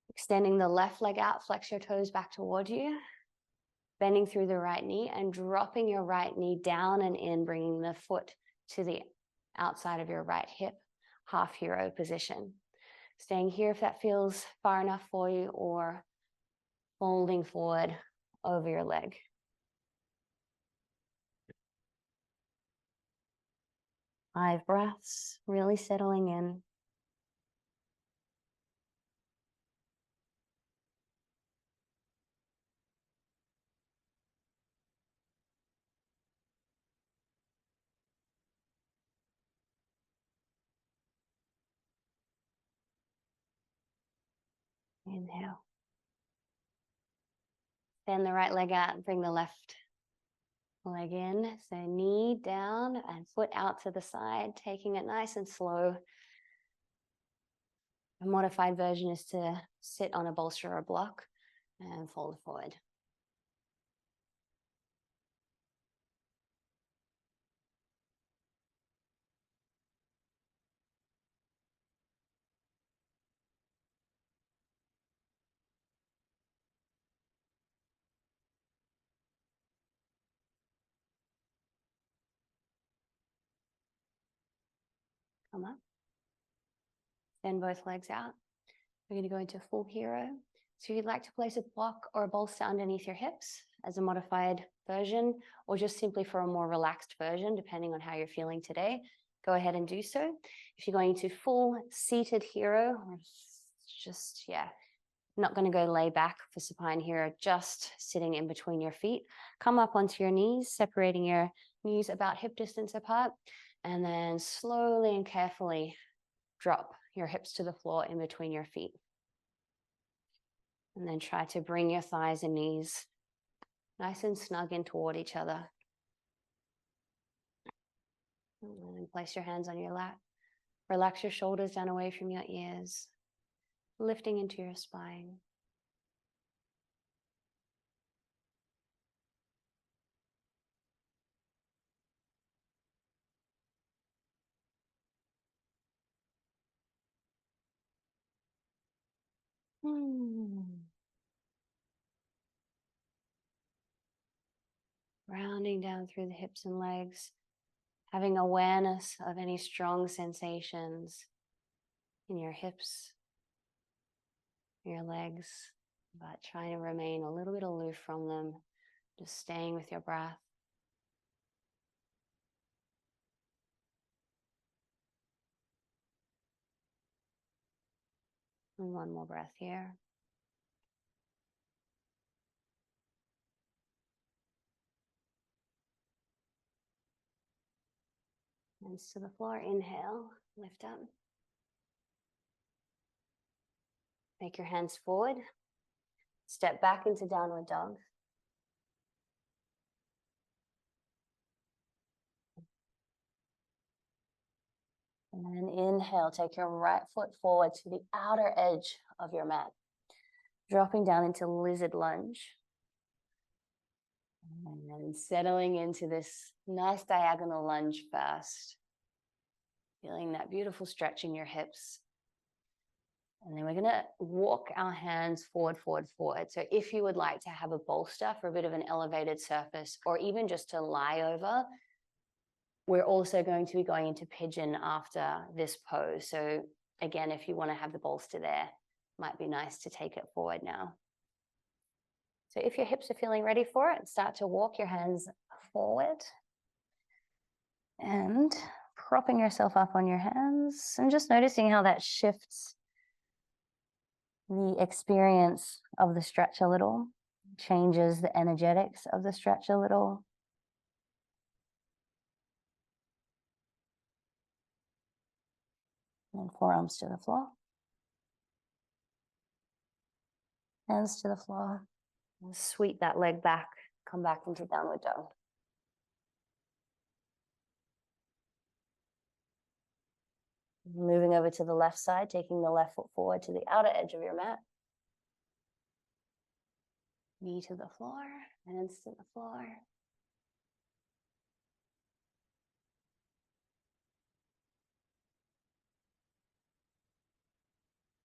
Extending the left leg out, flex your toes back toward you. Bending through the right knee and dropping your right knee down and in, bringing the foot to the outside of your right hip, half hero position. Staying here if that feels far enough for you, or folding forward over your leg. Five breaths, really settling in. Inhale. Bend the right leg out and bring the left leg in. So knee down and foot out to the side, taking it nice and slow. A modified version is to sit on a bolster or a block and fold forward. Come up. Bend both legs out. We're going to go into full hero. So if you'd like to place a block or a bolster underneath your hips as a modified version, or just simply for a more relaxed version, depending on how you're feeling today, go ahead and do so. If you're going to full seated hero, or just, not going to go lay back for supine hero, just sitting in between your feet. Come up onto your knees, separating your knees about hip distance apart, and then slowly and carefully drop your hips to the floor in between your feet. And then try to bring your thighs and knees nice and snug in toward each other. And then place your hands on your lap. Relax your shoulders down away from your ears, lifting into your spine. Rounding down through the hips and legs, having awareness of any strong sensations in your hips, your legs, but trying to remain a little bit aloof from them, just staying with your breath. And one more breath here. Hands to the floor, inhale, lift up. Take your hands forward. Step back into downward dog. And then inhale, take your right foot forward to the outer edge of your mat. Dropping down into lizard lunge. And then settling into this nice diagonal lunge first. Feeling that beautiful stretch in your hips. And then we're going to walk our hands forward, forward, forward. So if you would like to have a bolster for a bit of an elevated surface, or even just to lie over, we're also going to be going into pigeon after this pose. So again, if you want to have the bolster there, might be nice to take it forward now. So if your hips are feeling ready for it, start to walk your hands forward and propping yourself up on your hands and just noticing how that shifts the experience of the stretch a little. changes the energetics of the stretch a little. And forearms to the floor. Hands to the floor. And sweep that leg back. Come back into downward dog. Moving over to the left side, taking the left foot forward to the outer edge of your mat. Knee to the floor, hands to the floor.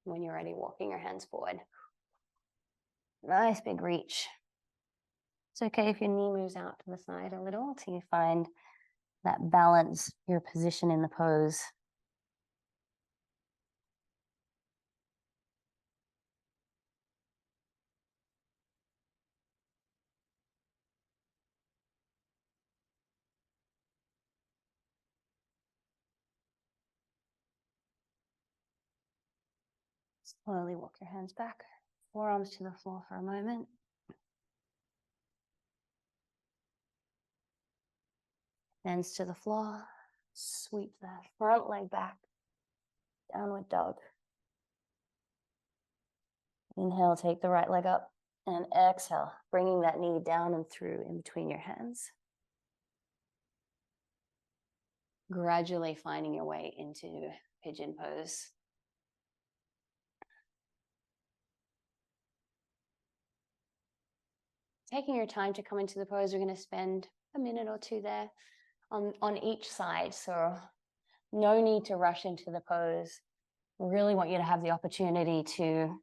When you're ready, walking your hands forward. Nice big reach. It's okay if your knee moves out to the side a little till you find that balance, your position in the pose. Slowly walk your hands back, forearms to the floor for a moment. Hands to the floor, sweep that front leg back, downward dog. Inhale, take the right leg up, and exhale, bringing that knee down and through in between your hands. Gradually finding your way into pigeon pose. Taking your time to come into the pose, we're going to spend a minute or two there on each side. So no need to rush into the pose. We really want you to have the opportunity to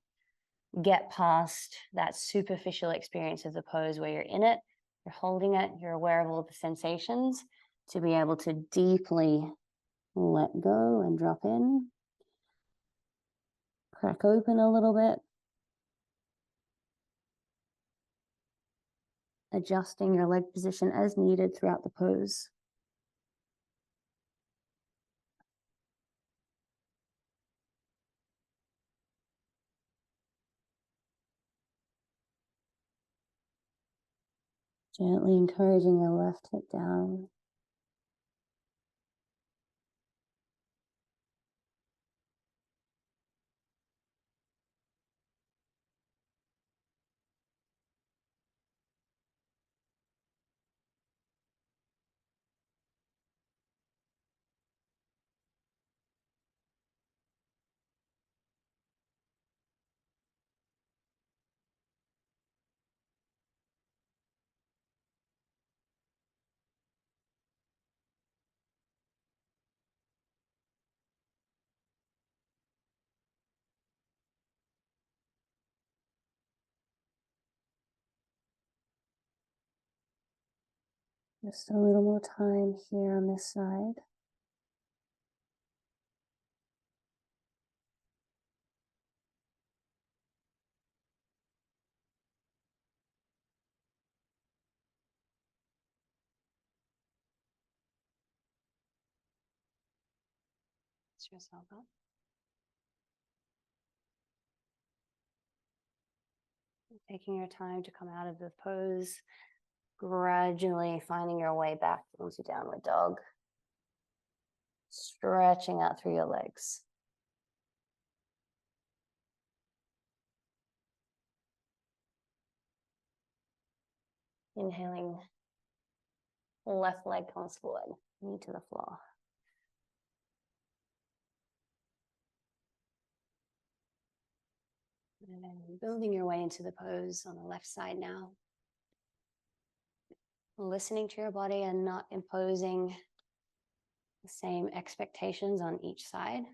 get past that superficial experience of the pose where you're in it, you're holding it, you're aware of all the sensations, to be able to deeply let go and drop in. Crack open a little bit. Adjusting your leg position as needed throughout the pose. Gently encouraging your left hip down. Just a little more time here on this side. Lift yourself up. Taking your time to come out of the pose, gradually finding your way back into downward dog. Stretching out through your legs. Inhaling, left leg comes forward, knee to the floor. And then building your way into the pose on the left side now. Listening to your body and not imposing the same expectations on each side.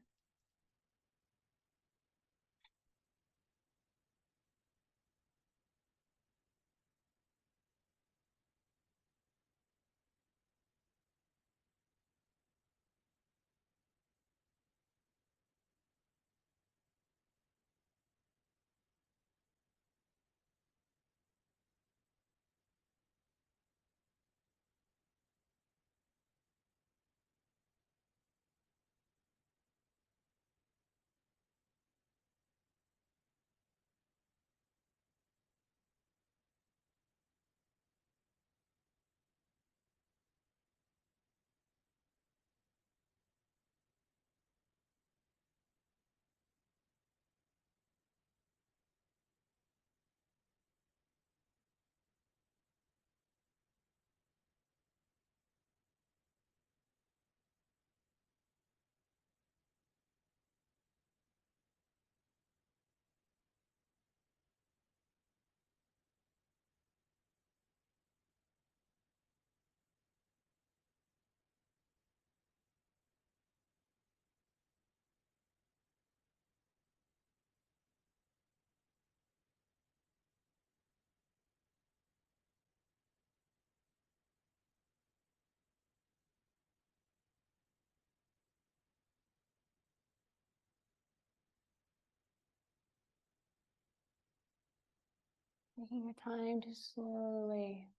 Taking your time to slowly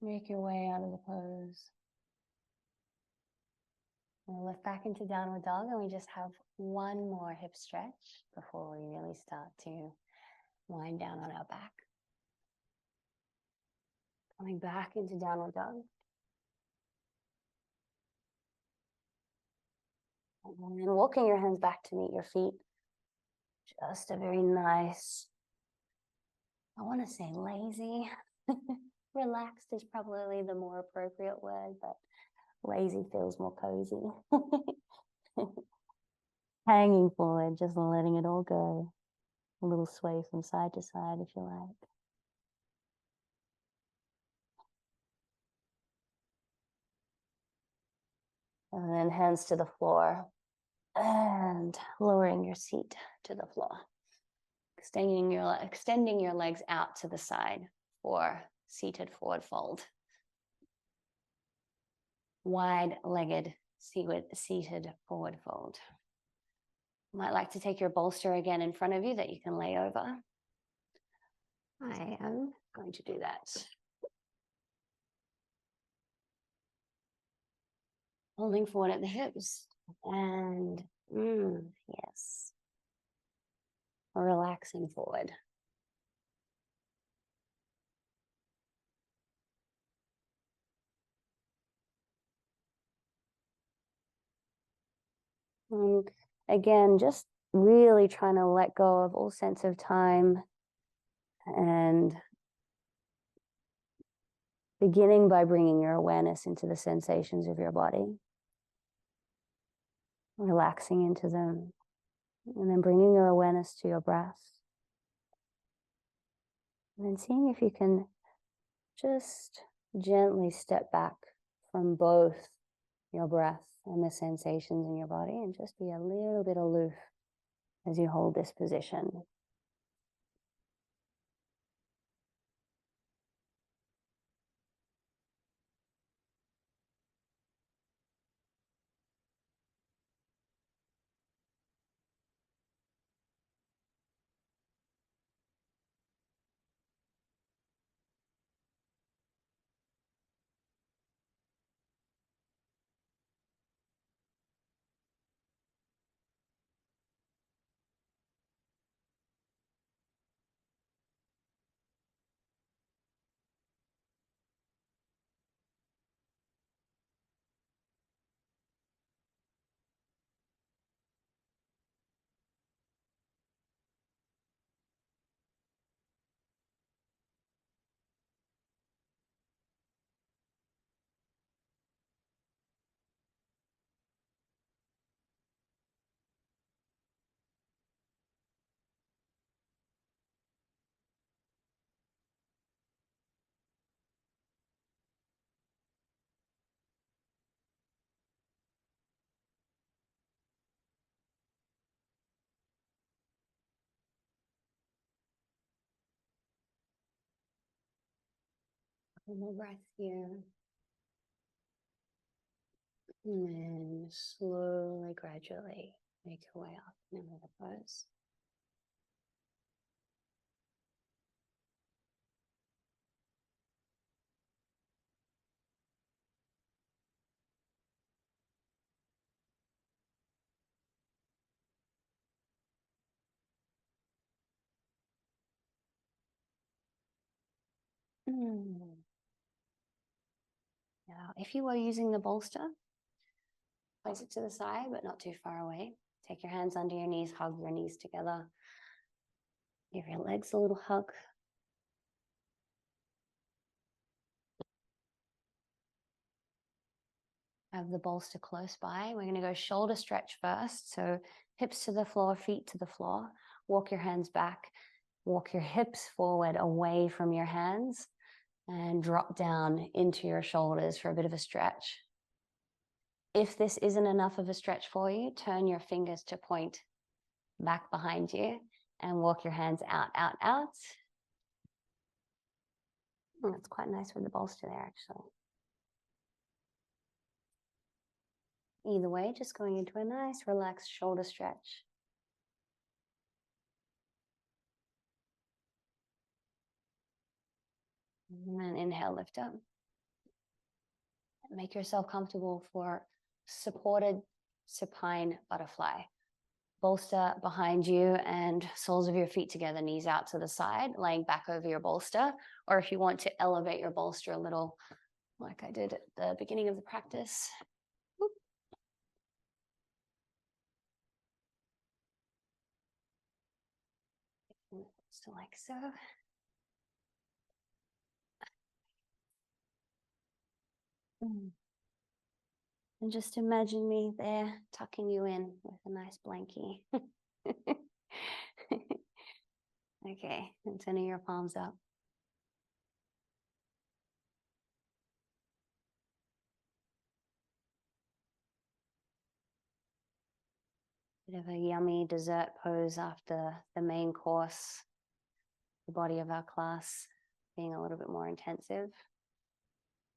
make your way out of the pose. We'll lift back into downward dog, and we just have one more hip stretch before we really start to wind down on our back. Coming back into downward dog. And then walking your hands back to meet your feet. Just a very nice, I want to say lazy. Relaxed is probably the more appropriate word, but lazy feels more cozy. Hanging forward, just letting it all go. A little sway from side to side if you like. And then hands to the floor and lowering your seat to the floor. Extending your legs out to the side for seated forward fold. Wide-legged seated forward fold. You might like to take your bolster again in front of you that you can lay over. I am going to do that. Holding forward at the hips and yes, relaxing forward. And again, just really trying to let go of all sense of time and beginning by bringing your awareness into the sensations of your body, relaxing into them, and then bringing your awareness to your breath. And then seeing if you can just gently step back from both your breath and the sensations in your body and just be a little bit aloof as you hold this position. One more breath here. And then slowly, gradually make your way up in another pose. Now, if you are using the bolster, place it to the side, but not too far away. Take your hands under your knees, hug your knees together. Give your legs a little hug. Have the bolster close by. We're going to go shoulder stretch first. So hips to the floor, feet to the floor. Walk your hands back. Walk your hips forward away from your hands and drop down into your shoulders for a bit of a stretch. If this isn't enough of a stretch for you, turn your fingers to point back behind you and walk your hands out, out, out. Oh, that's quite nice with the bolster there, actually. Either way, just going into a nice relaxed shoulder stretch. And then inhale, lift up. Make yourself comfortable for supported supine butterfly. Bolster behind you and soles of your feet together, knees out to the side, laying back over your bolster. Or if you want to elevate your bolster a little, like I did at the beginning of the practice. So like so. And just imagine me there tucking you in with a nice blankie. Okay, and turning your palms up. Bit of a yummy dessert pose after the main course, the body of our class being a little bit more intensive.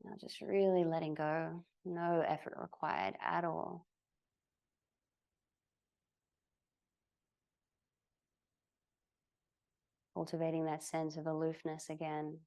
Now just really letting go, no effort required at all. Cultivating that sense of aloofness again.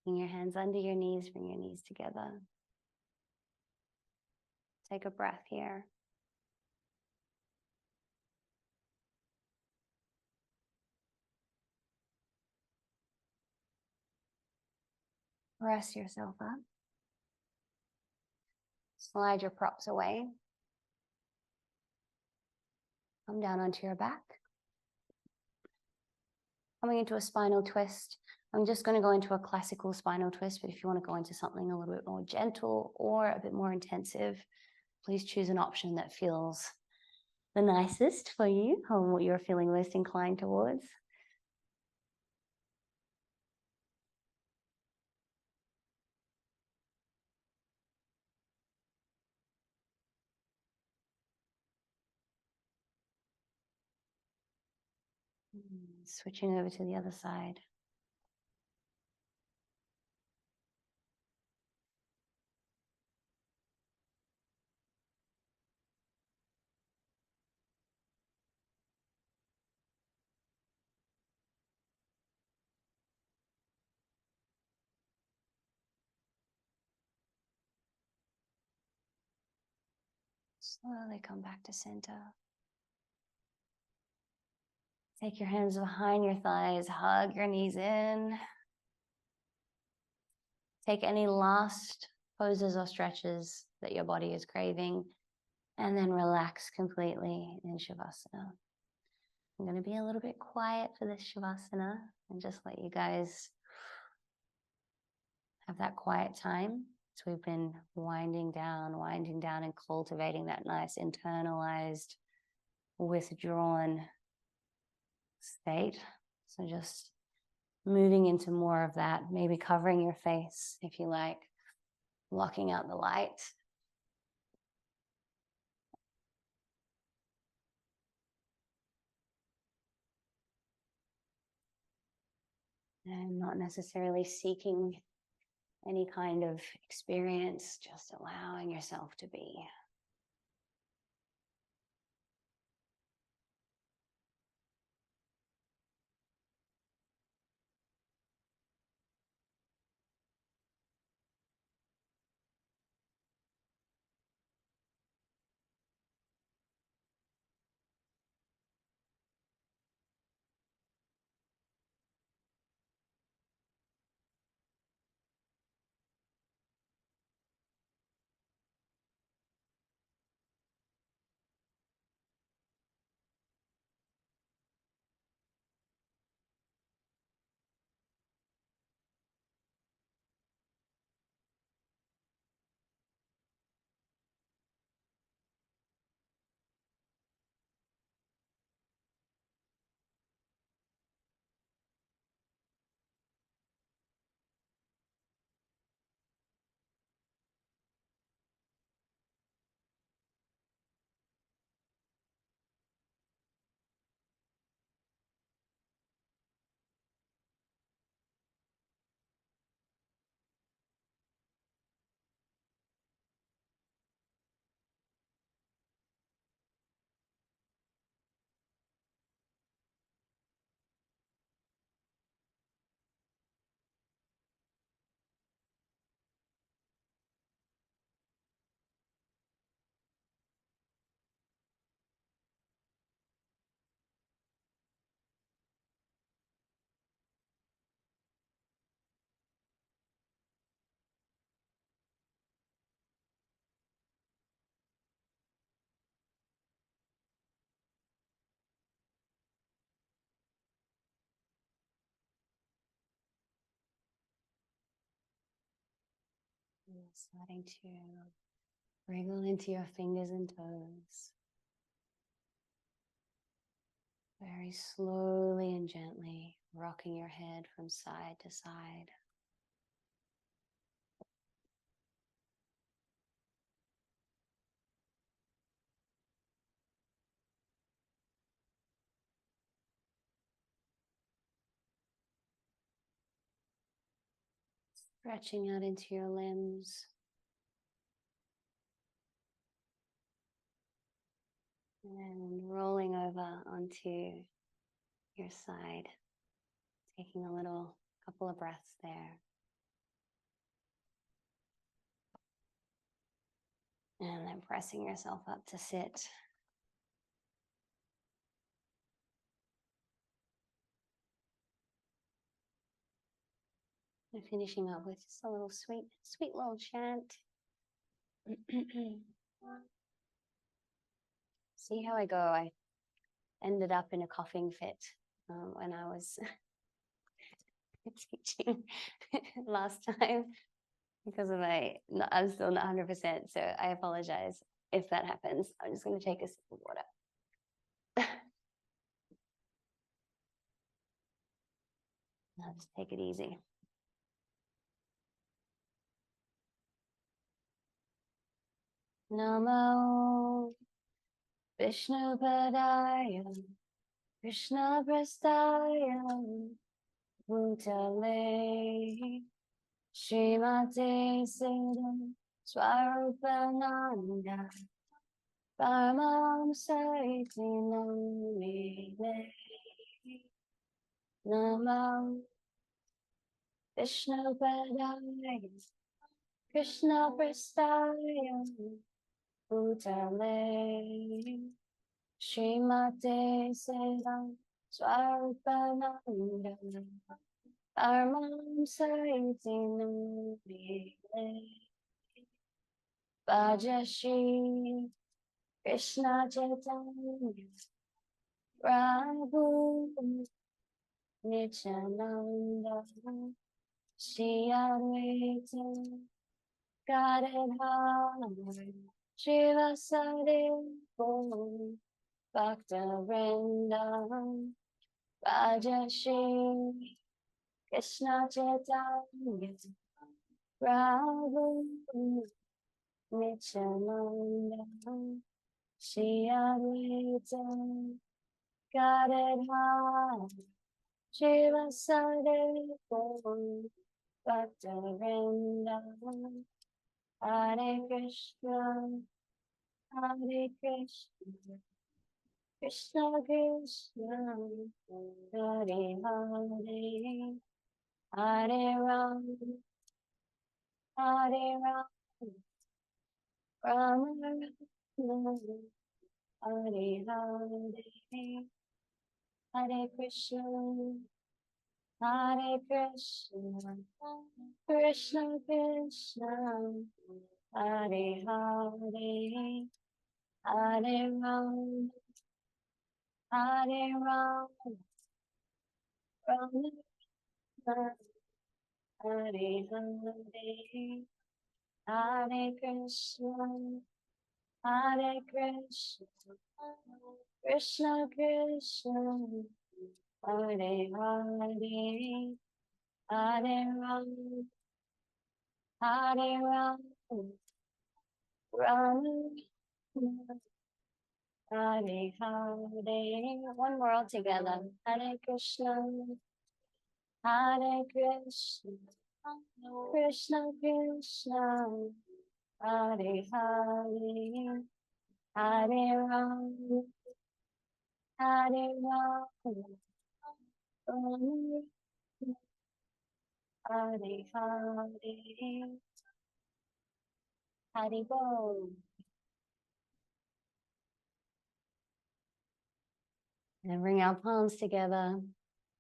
Bring your hands under your knees, bring your knees together. Take a breath here. Rest yourself up. Slide your props away. Come down onto your back. Coming into a spinal twist. I'm just going to go into a classical spinal twist, but if you want to go into something a little bit more gentle or a bit more intensive, please choose an option that feels the nicest for you or what you're feeling most inclined towards. Switching over to the other side. Slowly come back to center. Take your hands behind your thighs, hug your knees in. Take any last poses or stretches that your body is craving, and then relax completely in Shavasana. I'm going to be a little bit quiet for this Shavasana and just let you guys have that quiet time. So we've been winding down and cultivating that nice internalized, withdrawn state. So just moving into more of that, maybe covering your face if you like, blocking out the light. And not necessarily seeking any kind of experience, just allowing yourself to be. starting to wriggle into your fingers and toes. Very slowly and gently rocking your head from side to side. Stretching out into your limbs. And rolling over onto your side. Taking a couple of breaths there. And then pressing yourself up to sit. And finishing up with just a little sweet little chant. See how I go. I ended up in a coughing fit when I was teaching last time because of I'm still not 100%. So I apologize if that happens. I'm just going to take a sip of water. I'll just take it easy. Namo Vishnu Padaya Krishna Prastaya Bhutale Srimate Siddham Swarupananda Paramam Sariti Namine Namo Vishnu Padaya Krishna Prastaya Bhutale Srimate Siddham Swarupananda Paramam Sariti Namine Bhaja Krishna Chaitanya Prabhu Nityananda Shri Advaita Gadadhar Srivasadi Bhakta Vrinda Bhaja Shri Krishna Chaitanya Prabhu Nityananda Shri Advaita Gadadhar Srivasadi Bhakta Vrinda Hare Krishna Hare Krishna Krishna Krishna Hare Hare Hare Rama Hare Rama Rama Rama Hare Hare Hare Krishna Hare Krishna Krishna Krishna Hare Hare Hare Rama Hare Rama Rama Rama Hare Hare Hare Krishna Hare Krishna Krishna Krishna Hare Hare Hare Rama Hare Rama Rama Hare Hare. One more all together. Hare Krishna Hare Krishna Krishna Krishna Hare Hare Hare Rama Hare Rama Rama Hare Hare Hare Bo. And bring our palms together,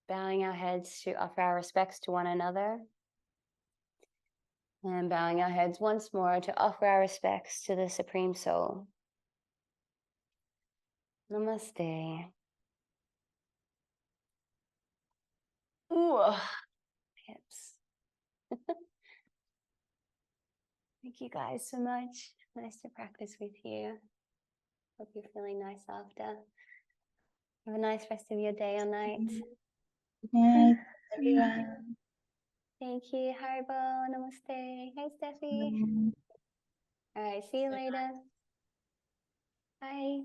bowing our heads to offer our respects to one another. And bowing our heads once more to offer our respects to the Supreme Soul. Namaste. Ooh, hips. Thank you guys so much. Nice to practice with you. Hope you're feeling nice after. Have a nice rest of your day or night. Good night, everyone. Thank you. Haribo. Namaste. Hey, Steffi. All right. See you later. Bye.